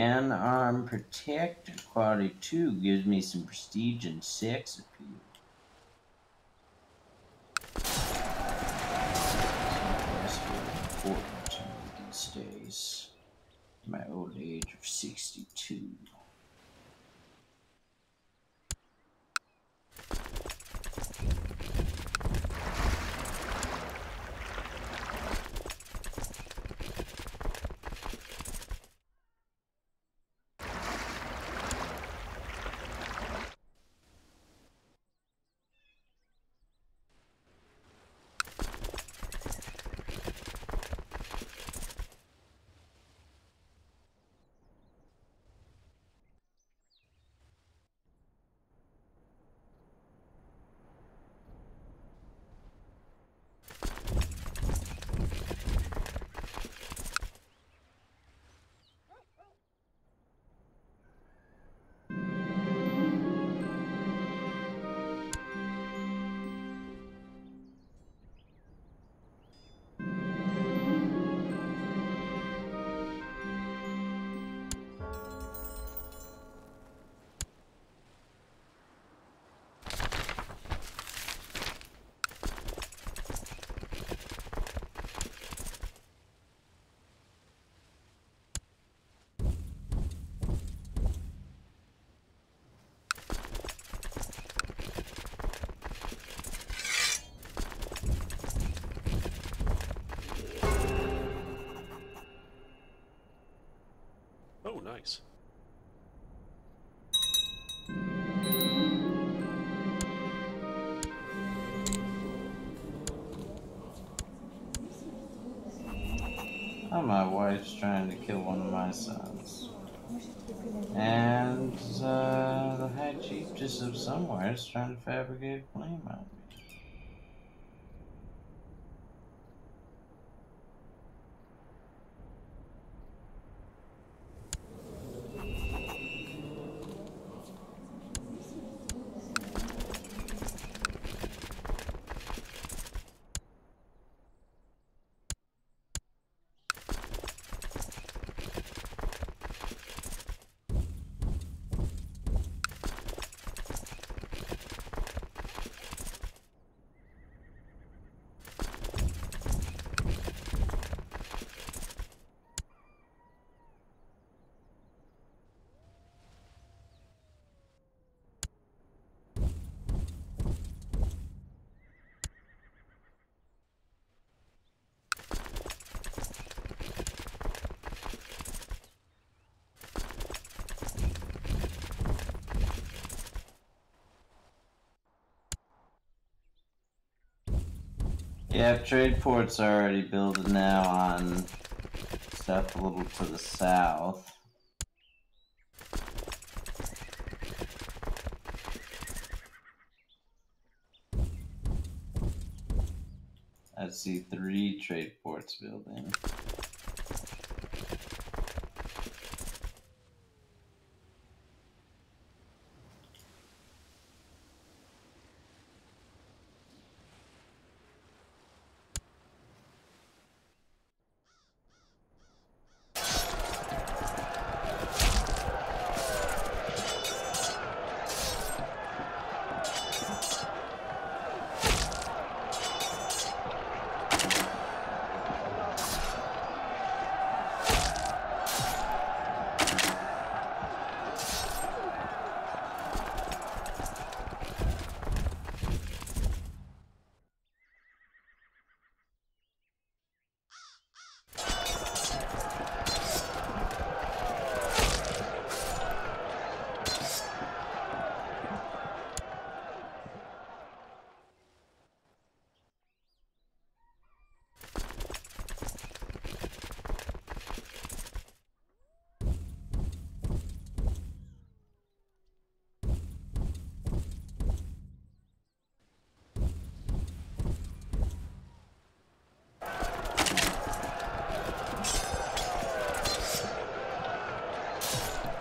[SPEAKER 1] again. Arm Protect. Quality 2 gives me some prestige and sex appeal. That's very important to me these days. My old age of 62.
[SPEAKER 2] Oh, nice.
[SPEAKER 1] Oh, my wife's trying to kill one of my sons. And the High Chief just of somewhere is trying to fabricate a claim on me. Yeah, trade ports are already building now on stuff a little to the south. I see 3 trade ports building.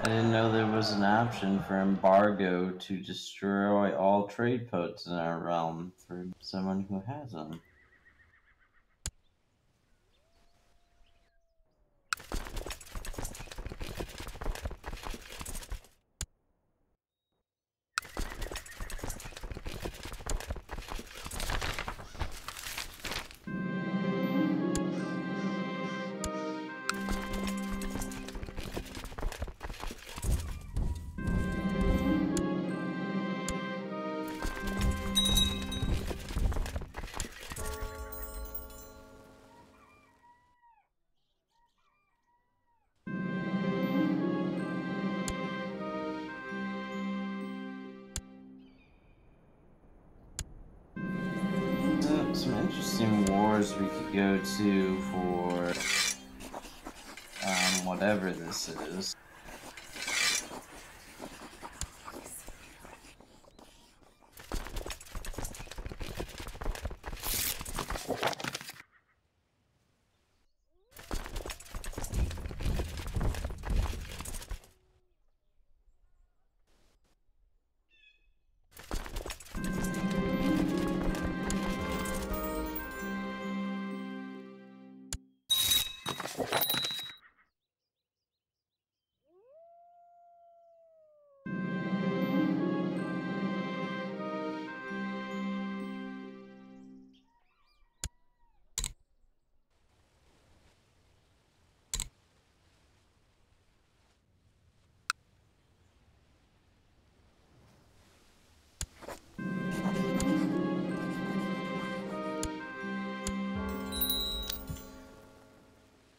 [SPEAKER 1] I didn't know there was an option for embargo to destroy all trade ports in our realm for someone who has them. some interesting wars we could go to for whatever this is.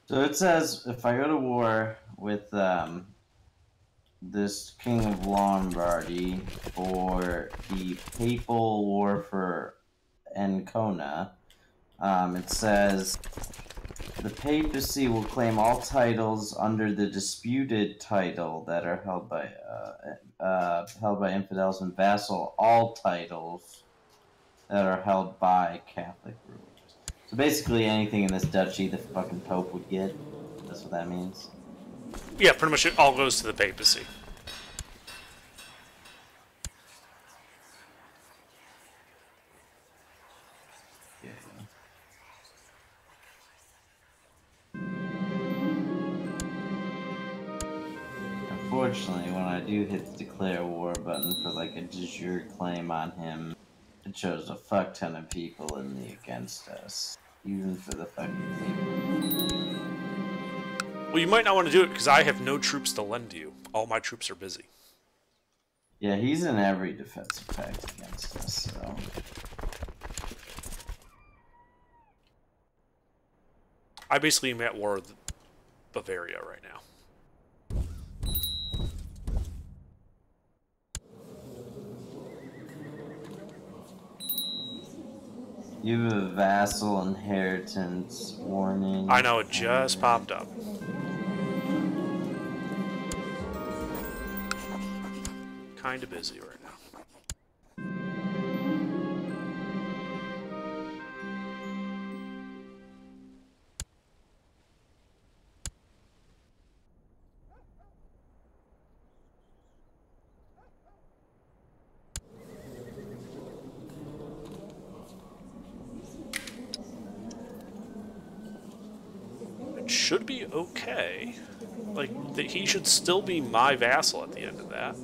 [SPEAKER 1] So it says if I go to war with this King of Lombardy for the Papal War for Ancona, it says the papacy will claim all titles under the disputed title that are held by infidels, and vassal all titles that are held by Catholic rulers. So basically anything in this duchy the fucking Pope would get. That's what that means.
[SPEAKER 2] Yeah, pretty much it all goes to the papacy.
[SPEAKER 1] Yeah. Unfortunately, when I do hit the declare war button for like a de jure claim on him, it shows a fuck ton of people in the against us. Even for the fucking people.
[SPEAKER 2] Well, you might not want to do it because I have no troops to lend you. All my troops are busy.
[SPEAKER 1] Yeah, he's in every defensive pact against us, so...
[SPEAKER 2] I basically am at war with Bavaria right now.
[SPEAKER 1] You have a vassal inheritance warning.
[SPEAKER 2] I know, it just popped up. Kinda busy right now. It should be okay. Like, he should still be my vassal at the end of that.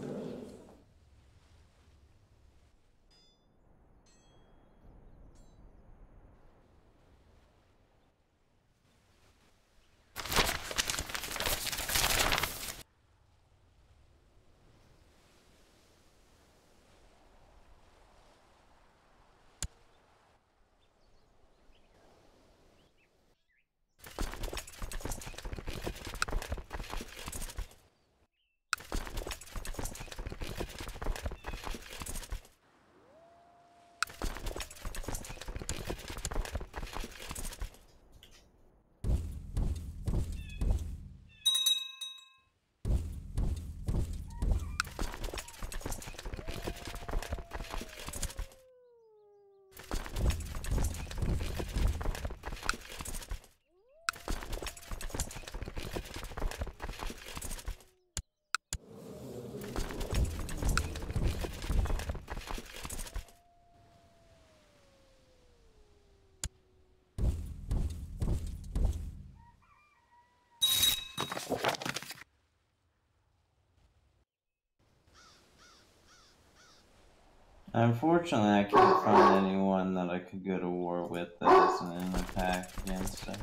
[SPEAKER 1] Unfortunately, I can't find anyone that I could go to war with that isn't in a pact against it.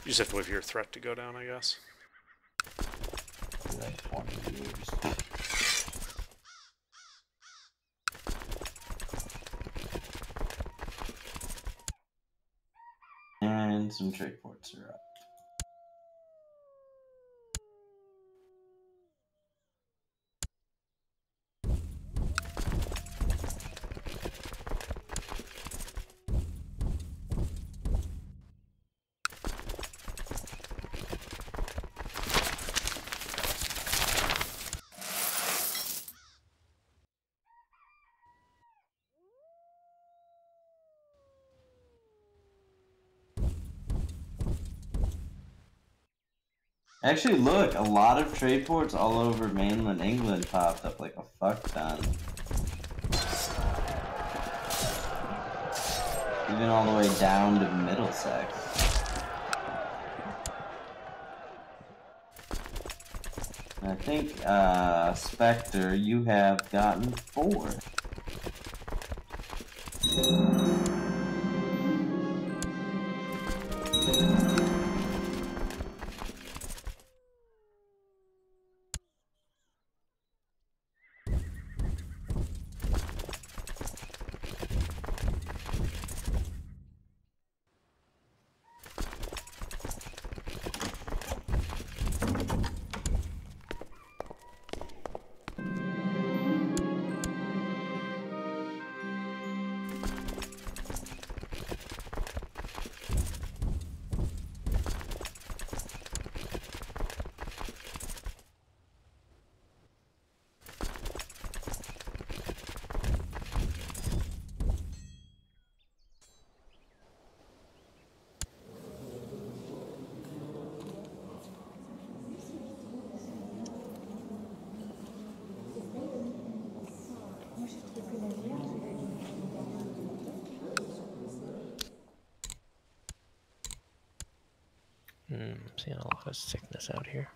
[SPEAKER 2] You just have to wait for your threat to go down, I guess.
[SPEAKER 1] Like 20 years. And some trade ports are up. Actually, look, a lot of trade ports all over mainland England popped up like a fuck ton. Even all the way down to Middlesex. And I think, Spectre, you have gotten 4.
[SPEAKER 4] Seeing a lot of sickness out here.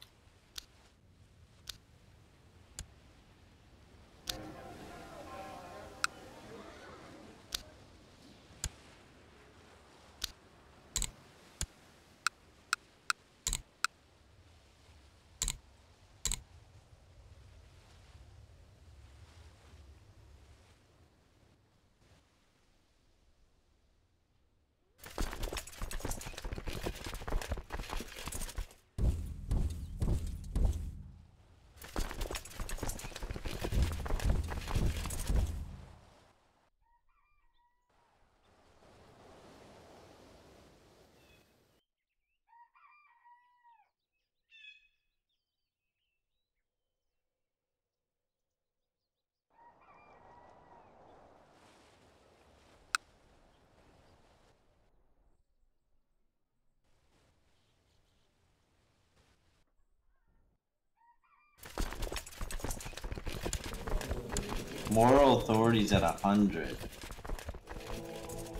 [SPEAKER 1] Moral authority's at 100.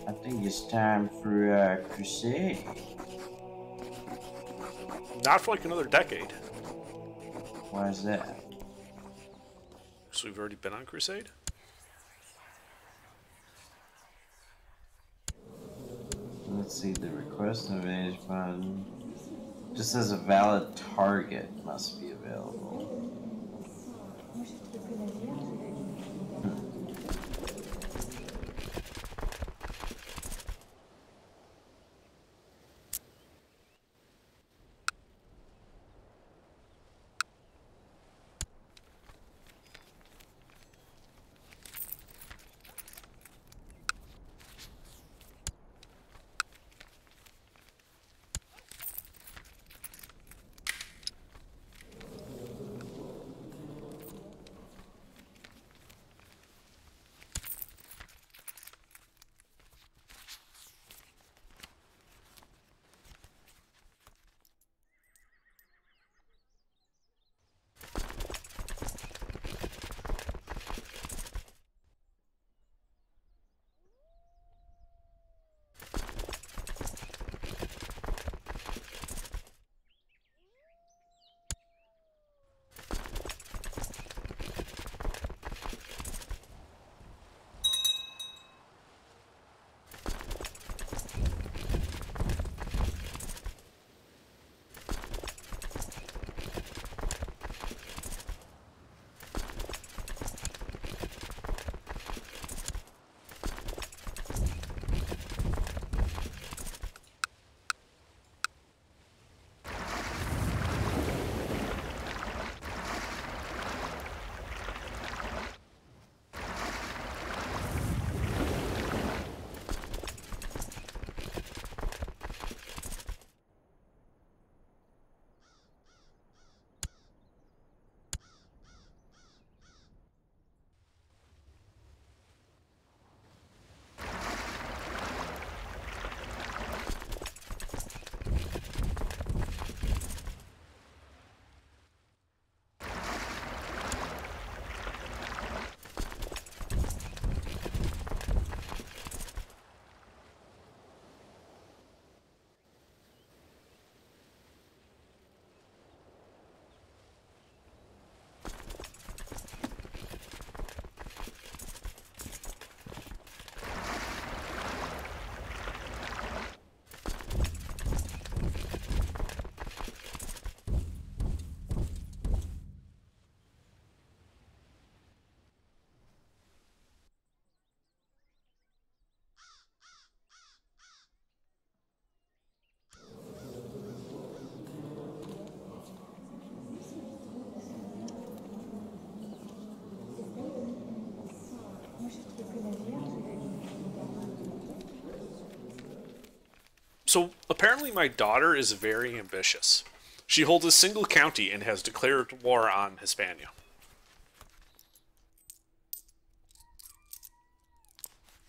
[SPEAKER 1] I think it's time for a crusade.
[SPEAKER 2] Not for like another decade.
[SPEAKER 1] Why is that?
[SPEAKER 2] So we've already been on Crusade?
[SPEAKER 1] Let's see, the request advantage button just says a valid target must be available.
[SPEAKER 2] So apparently my daughter is very ambitious. She holds a single county and has declared war on Hispania.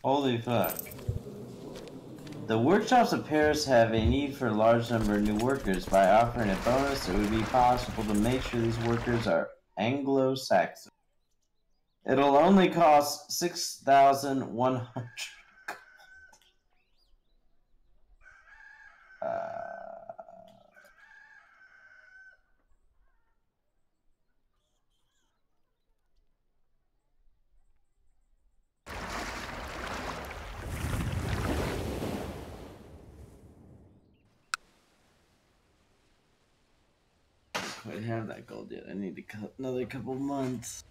[SPEAKER 1] Holy fuck. The workshops of Paris have a need for a large number of new workers. By offering a bonus, it would be possible to make sure these workers are Anglo-Saxon. It'll only cost 6,100. Quite have that gold yet. I need to cut another couple months.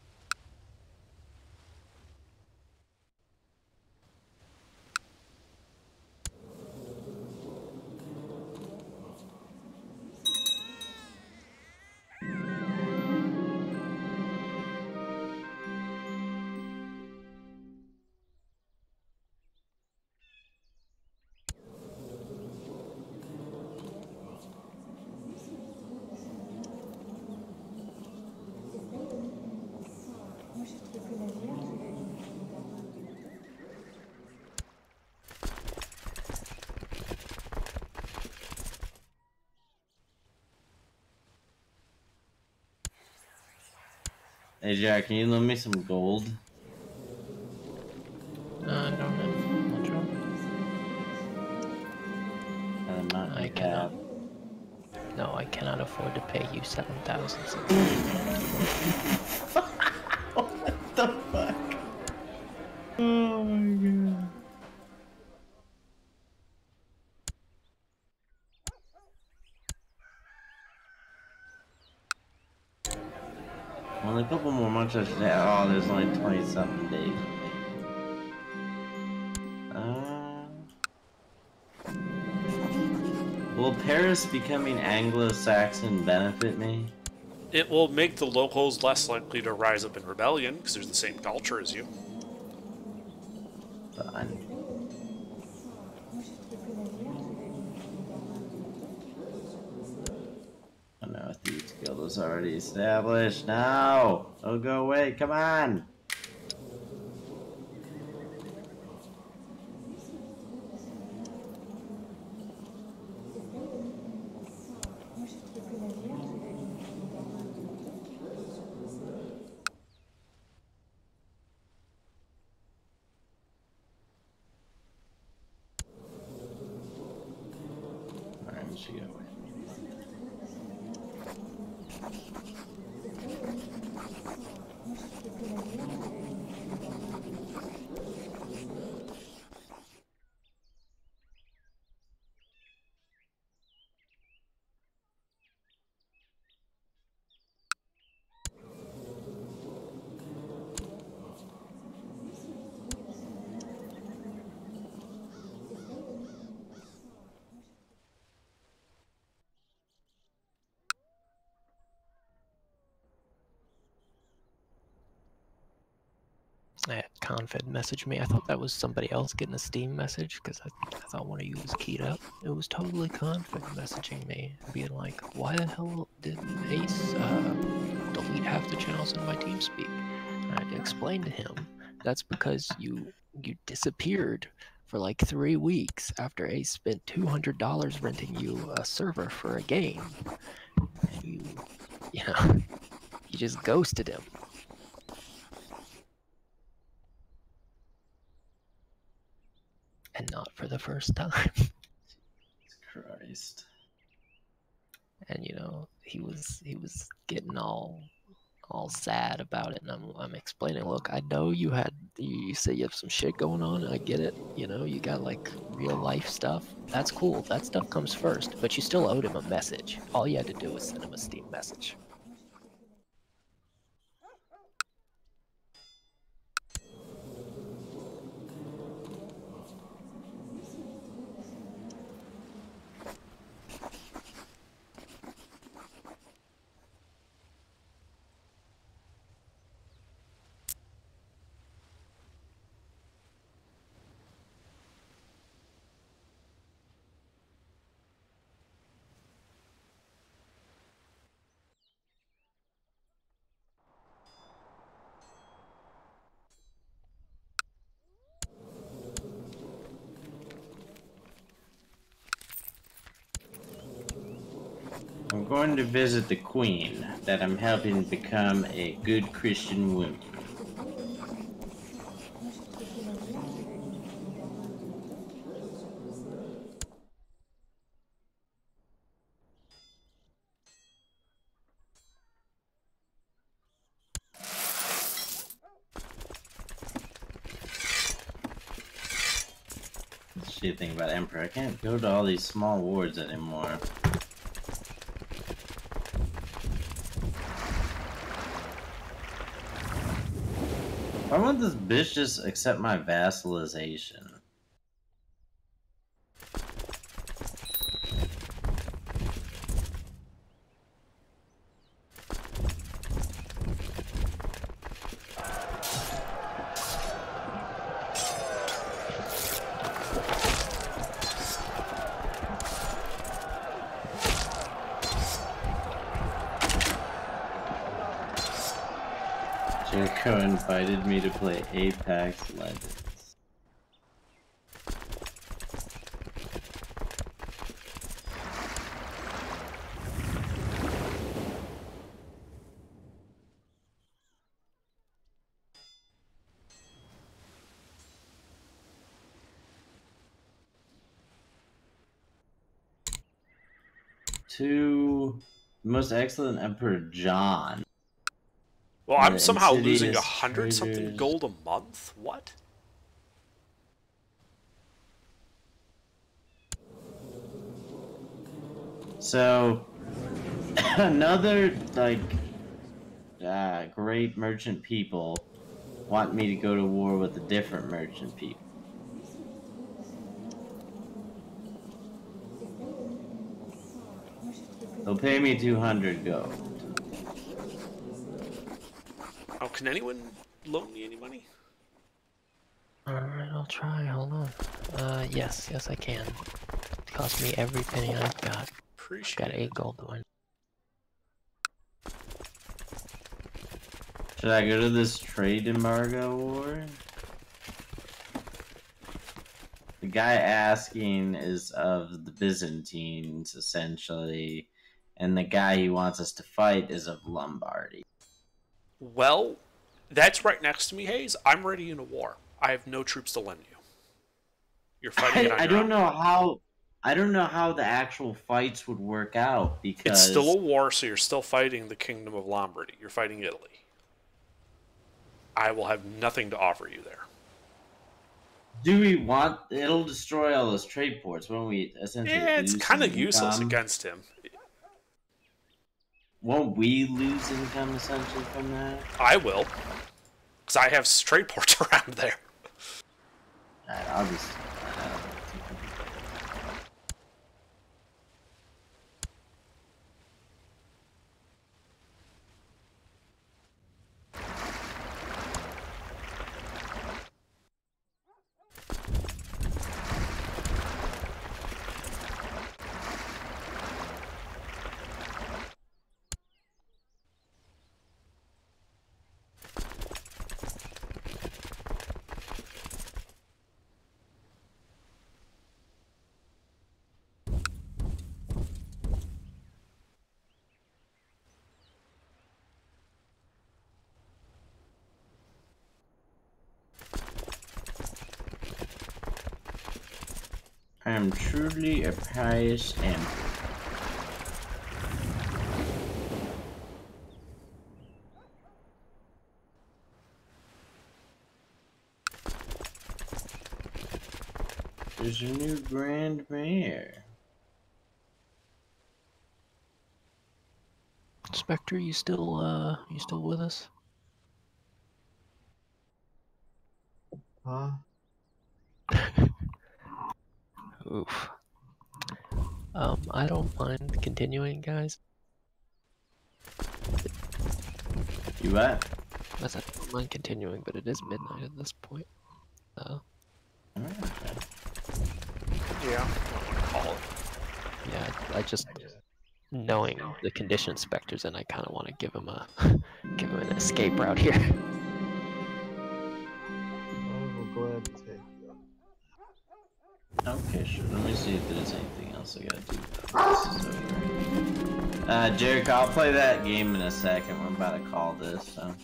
[SPEAKER 1] Hey Jack, can you lend me some gold?
[SPEAKER 4] I don't know. I'll try.
[SPEAKER 1] Not
[SPEAKER 4] I
[SPEAKER 1] you
[SPEAKER 4] cannot.
[SPEAKER 1] have.
[SPEAKER 4] No, I cannot afford to pay you 7,000.
[SPEAKER 1] What the fuck? Oh my god. Well, a couple more months I should have. Oh, there's only 20 something days. Will Paris becoming Anglo-Saxon benefit me?
[SPEAKER 2] It will make the locals less likely to rise up in rebellion because there's the same culture as you.
[SPEAKER 1] Fine. Oh no, Thieves Guild was already established. No! Oh, go away, come on! Alright, we should go away.
[SPEAKER 4] I had Confed message me. I thought that was somebody else getting a Steam message because I thought one of you was keyed up. It was totally Confed messaging me, being like, "Why the hell did Ace delete half the channels in my TeamSpeak?" And I had to explain to him that's because you disappeared for like 3 weeks after Ace spent $200 renting you a server for a game, and you just ghosted him. And not for the first time.
[SPEAKER 1] Christ.
[SPEAKER 4] And he was getting all sad about it, and I'm explaining, look, I know you say you have some shit going on, I get it, you got like real life stuff, that's cool, that stuff comes first, but you still owed him a message. All you had to do was send him a Steam message.
[SPEAKER 1] going to visit the queen that I'm helping become a good Christian woman. Shit thing about Emperor. I can't go to all these small wards anymore. Why won't this bitch just accept my vassalization? Jericho invited me to play Apex Legends. To the most excellent Emperor John.
[SPEAKER 2] Well, I'm
[SPEAKER 1] The
[SPEAKER 2] somehow losing
[SPEAKER 1] Insidious
[SPEAKER 2] 100 something
[SPEAKER 1] Traders.
[SPEAKER 2] gold a month? What?
[SPEAKER 1] So another great merchant people want me to go to war with a different merchant people. They'll pay me 200 gold.
[SPEAKER 2] Oh, can anyone loan me any money?
[SPEAKER 4] Alright, I'll try. Hold on. Yes, I can. It cost me every penny I've got.
[SPEAKER 2] Appreciate
[SPEAKER 4] Got
[SPEAKER 2] it.
[SPEAKER 4] 8 gold to win.
[SPEAKER 1] Should I go to this trade embargo war? The guy asking is of the Byzantines, essentially, and the guy he wants us to fight is of Lombardy.
[SPEAKER 2] Well, that's right next to me, Hayes. I'm ready in a war. I have no troops to lend you. You're fighting it on
[SPEAKER 1] I
[SPEAKER 2] your
[SPEAKER 1] don't
[SPEAKER 2] own.
[SPEAKER 1] know how. I don't know how the actual fights would work out because
[SPEAKER 2] It's still a war, so you're still fighting the Kingdom of Lombardy. You're fighting Italy. I will have nothing to offer you there.
[SPEAKER 1] do we want? It'll destroy all those trade ports, won't we? Essentially,
[SPEAKER 2] Yeah, it's
[SPEAKER 1] lose
[SPEAKER 2] kind of
[SPEAKER 1] some
[SPEAKER 2] useless
[SPEAKER 1] income?
[SPEAKER 2] against him.
[SPEAKER 1] Won't we lose income essentially from that?
[SPEAKER 2] I will. Because I have trade ports around there.
[SPEAKER 1] Alright, I'll just. I am truly a pious emperor. There's a new Grand Mayor.
[SPEAKER 4] Spectre, you still with us?
[SPEAKER 3] Huh?
[SPEAKER 4] Oof. I don't mind continuing, guys.
[SPEAKER 1] You what?
[SPEAKER 4] I said I don't mind continuing, but it is midnight at this point.
[SPEAKER 1] Alright.
[SPEAKER 2] Yeah, I want to call it.
[SPEAKER 4] Yeah, I just knowing the condition Spectre's in, I kind of want to give him a give him an escape route here.
[SPEAKER 3] I will gladly take that.
[SPEAKER 1] Okay, sure. Let me see if there's anything else. else I gotta do before this is over. Jericho, I'll play that game in a second. We're about to call this, so.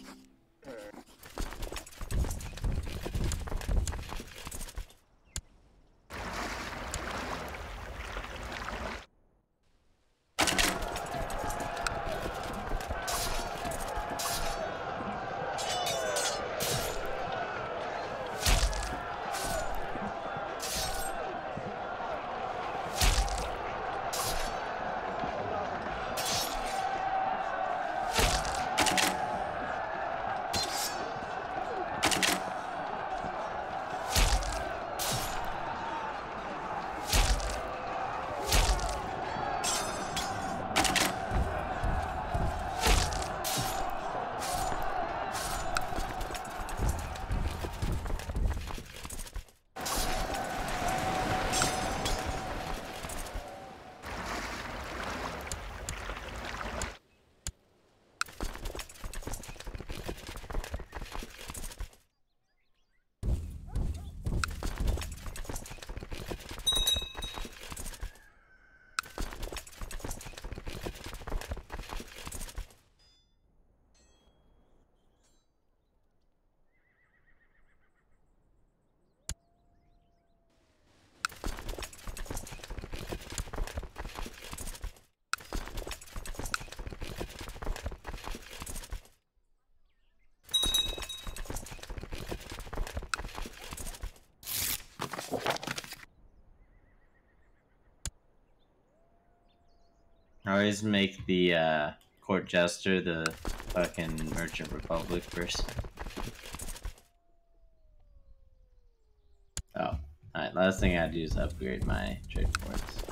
[SPEAKER 1] I always make the court jester the fucking Merchant Republic person. Oh, alright, last thing I do is upgrade my trade ports.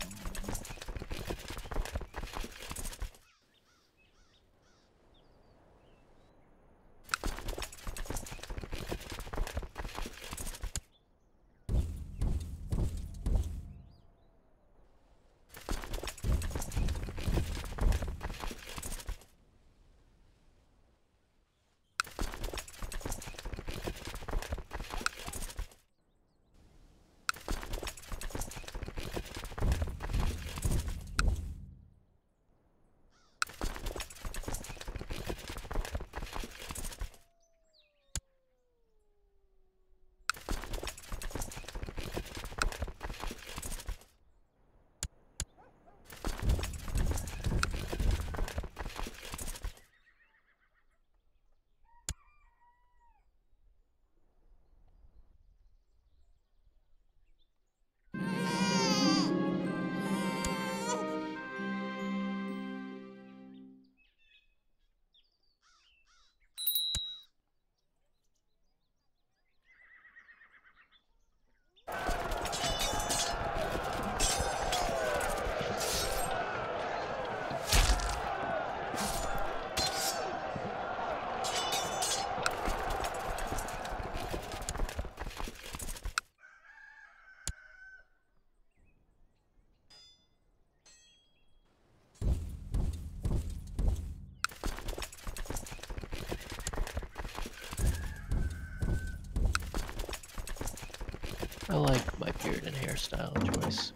[SPEAKER 4] I like my beard and hairstyle choice.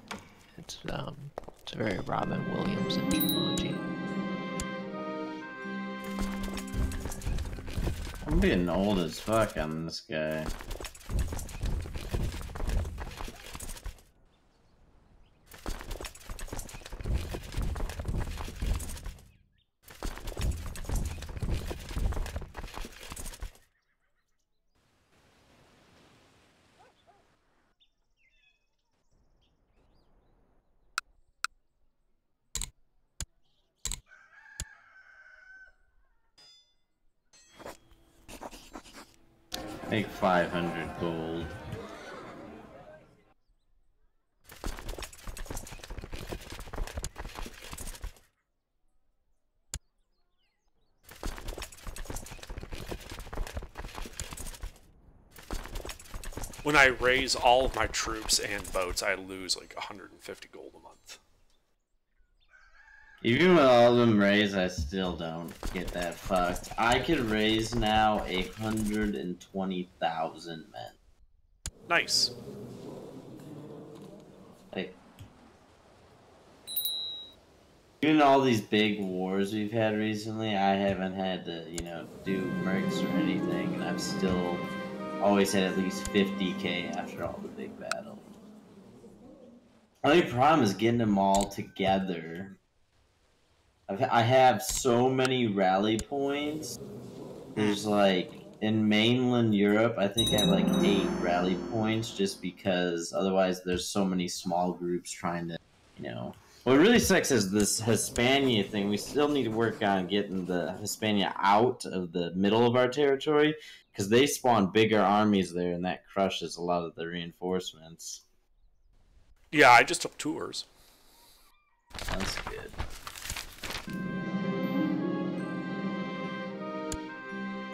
[SPEAKER 4] It's very Robin Williams and Jumanji.
[SPEAKER 1] I'm getting old as fuck on this guy. Make 500 gold.
[SPEAKER 2] When I raise all of my troops and boats, I lose like 150 gold a month.
[SPEAKER 1] Even with all of them raised, I still don't get that fucked. I could raise now 120,000 men.
[SPEAKER 2] Nice.
[SPEAKER 1] Like, Even all these big wars we've had recently, I haven't had to, do mercs or anything, and I've still always had at least 50k after all the big battles. Only problem is getting them all together. I have so many rally points. There's like, in mainland Europe, I think I have like 8 rally points just because otherwise there's so many small groups trying to, What really sucks is this Hispania thing. We still need to work on getting the Hispania out of the middle of our territory because they spawn bigger armies there and that crushes a lot of the reinforcements.
[SPEAKER 2] Yeah, I just took tours.
[SPEAKER 1] That's good.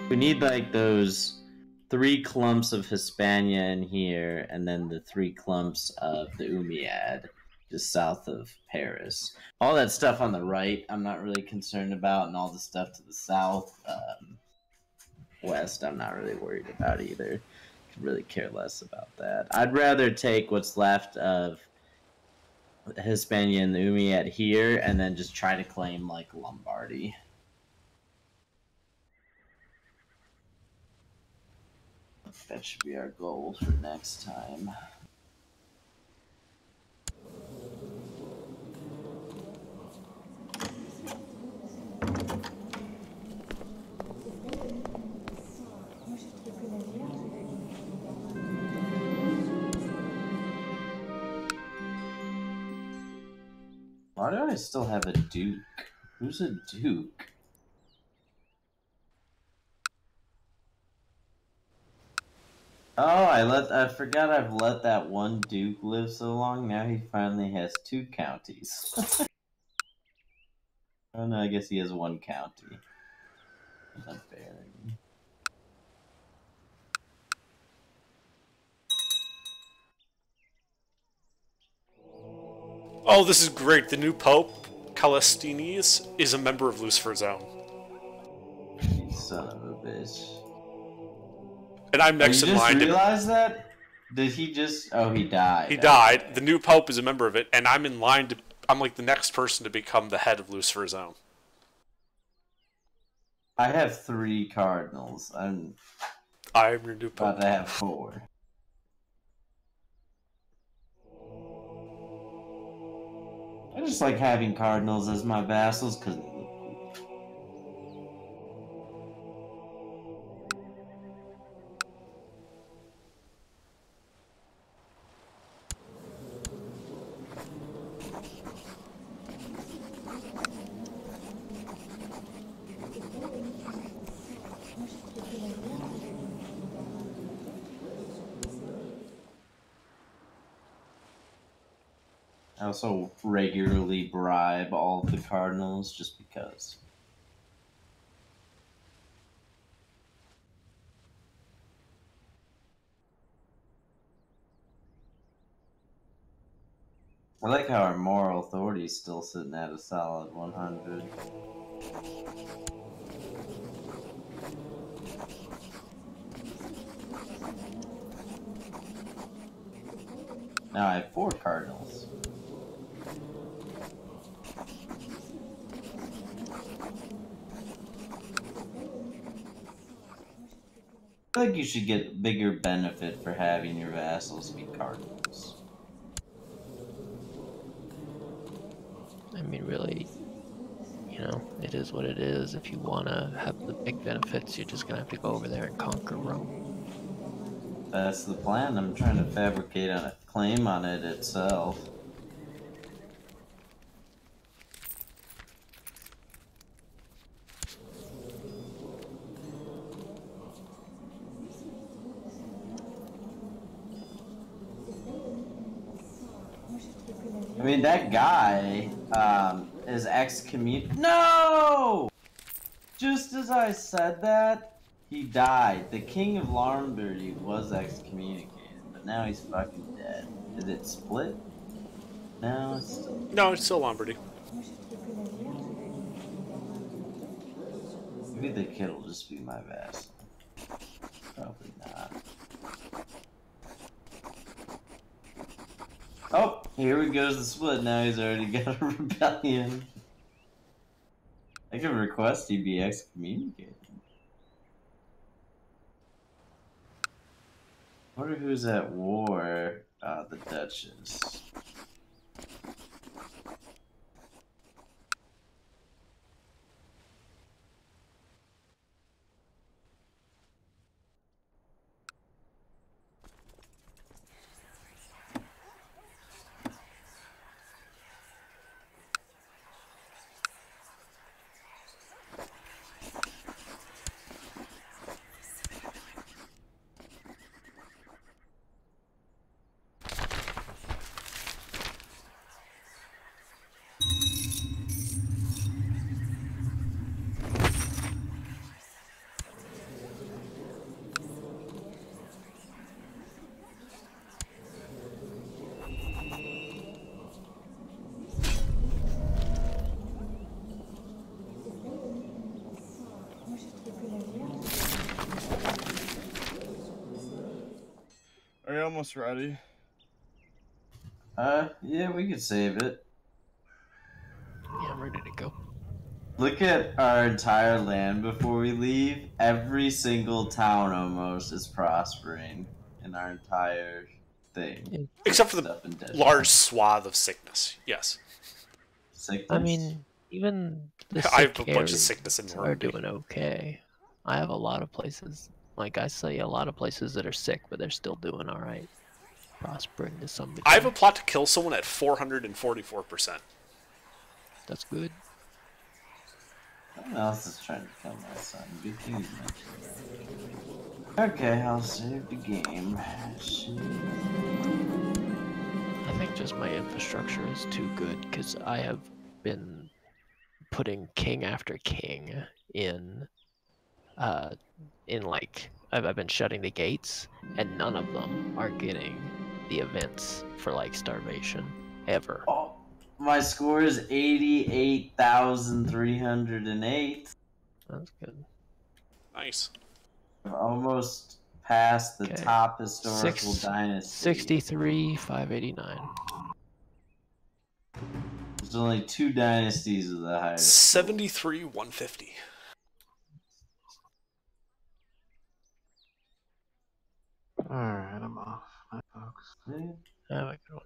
[SPEAKER 1] We need like those 3 clumps of Hispania in here, and then the 3 clumps of the Umayyad, just south of Paris. All that stuff on the right, I'm not really concerned about, and all the stuff to the south, west, I'm not really worried about either. Could really care less about that. I'd rather take what's left of Hispania and the Umayyad here, and then just try to claim like Lombardy. That should be our goal for next time. Why do I still have a Duke? Who's a Duke? Oh, I forgot I've let that one Duke live so long. Now he finally has 2 counties. Oh no, I guess he has 1 county. That's unfair.
[SPEAKER 2] Oh, this is great. The new Pope, Calestinius, is a member of Lucifer's Own.
[SPEAKER 1] You son of a bitch.
[SPEAKER 2] And I'm next in line.
[SPEAKER 1] Did you realize that? Did he just... Oh, he died.
[SPEAKER 2] He died. The new Pope is a member of it, and I'm in line to... I'm like the next person to become the head of Lucifer's Own.
[SPEAKER 1] I have 3 cardinals. I'm
[SPEAKER 2] your new Pope.
[SPEAKER 1] about to have 4. I just like having cardinals as my vassals because they look cool. I also regularly bribe all of the cardinals just because. I like how our moral authority is still sitting at a solid 100. Now I have 4 cardinals. I feel like you should get bigger benefit for having your vassals be cardinals.
[SPEAKER 4] I mean, really, it is what it is. If you want to have the big benefits, you're just going to have to go over there and conquer Rome.
[SPEAKER 1] That's the plan. I'm trying to fabricate a claim on it itself. I mean, that guy is excommunicated. No! Just as I said that, he died. The king of Lombardy was excommunicated, but now he's fucking dead. Did it split? No, it's still...
[SPEAKER 2] No, it's still Lombardy.
[SPEAKER 1] Maybe the kid will just be my vassal. Probably not. Oh, here we goes the split. Now he's already got a rebellion. I can request he be excommunicated. I wonder who's at war. The Duchess.
[SPEAKER 3] Are you almost ready?
[SPEAKER 1] Yeah, we could save it.
[SPEAKER 4] Yeah, I'm ready to go.
[SPEAKER 1] Look at our entire land before we leave. Every single town almost is prospering in our entire thing.
[SPEAKER 2] Except for the
[SPEAKER 1] Stuff in Desert.
[SPEAKER 2] large swath of sickness. Yes.
[SPEAKER 1] Sickness?
[SPEAKER 4] I mean, even the
[SPEAKER 2] I have
[SPEAKER 4] sick
[SPEAKER 2] a bunch of
[SPEAKER 4] areas
[SPEAKER 2] sickness in
[SPEAKER 4] are
[SPEAKER 2] Normandy.
[SPEAKER 4] doing okay. I have a lot of places, like I say, a lot of places that are sick, but they're still doing all right, prospering to some degree.
[SPEAKER 2] I have a plot to kill someone at 444%.
[SPEAKER 4] That's good.
[SPEAKER 1] Someone else is trying to kill my son. Good thing you mentioned that. Okay, I'll save the game. Shit.
[SPEAKER 4] I think just my infrastructure is too good because I have been putting king after king in like I've been shutting the gates, and none of them are getting the events for like starvation ever.
[SPEAKER 1] Oh, my score is 88,308.
[SPEAKER 4] That's good.
[SPEAKER 2] Nice.
[SPEAKER 1] I've almost past the
[SPEAKER 4] Okay.
[SPEAKER 1] top historical dynasty.
[SPEAKER 4] 63,589.
[SPEAKER 1] There's only 2 dynasties with the highest.
[SPEAKER 2] 73,150.
[SPEAKER 3] Alright, I'm off. Bye, folks.
[SPEAKER 4] Have a good one.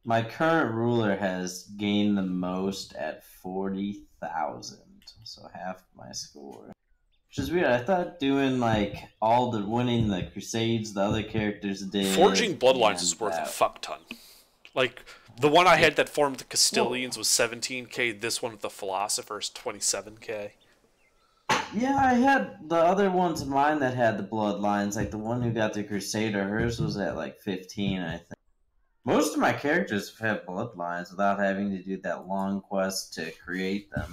[SPEAKER 1] My current ruler has gained the most at 40,000, so half my score. Which is weird. I thought doing like all the winning the Crusades the other characters did.
[SPEAKER 2] Forging Bloodlines is
[SPEAKER 1] and
[SPEAKER 2] worth a
[SPEAKER 1] that-
[SPEAKER 2] fuck ton. Like, the one I had that formed the Castilians was 17k, this one with the Philosophers 27k.
[SPEAKER 1] Yeah, I had the other ones in mine that had the bloodlines. Like the one who got the Crusader, hers was at like 15, I think. Most of my characters have bloodlines without having to do that long quest to create them.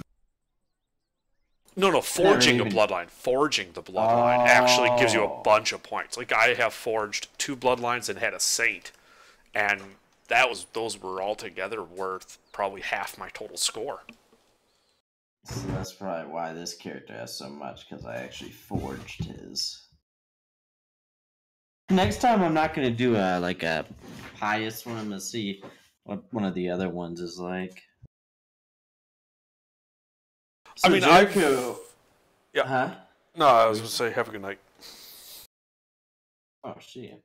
[SPEAKER 2] No, forging
[SPEAKER 1] even-
[SPEAKER 2] a bloodline. Forging the bloodline actually gives you a
[SPEAKER 1] Oh.
[SPEAKER 2] bunch of points. Like, I have forged 2 bloodlines and had a saint, and those were all together worth probably half my total score.
[SPEAKER 1] So that's probably why this character has so much, because I actually forged his. Next time I'm not going to do a pious one. I'm going to see what one of the other ones is like.
[SPEAKER 2] I mean, I've-
[SPEAKER 1] Jericho...
[SPEAKER 2] Yeah.
[SPEAKER 1] Huh?
[SPEAKER 2] No, I was going to say, have a good night.
[SPEAKER 1] Oh, shit.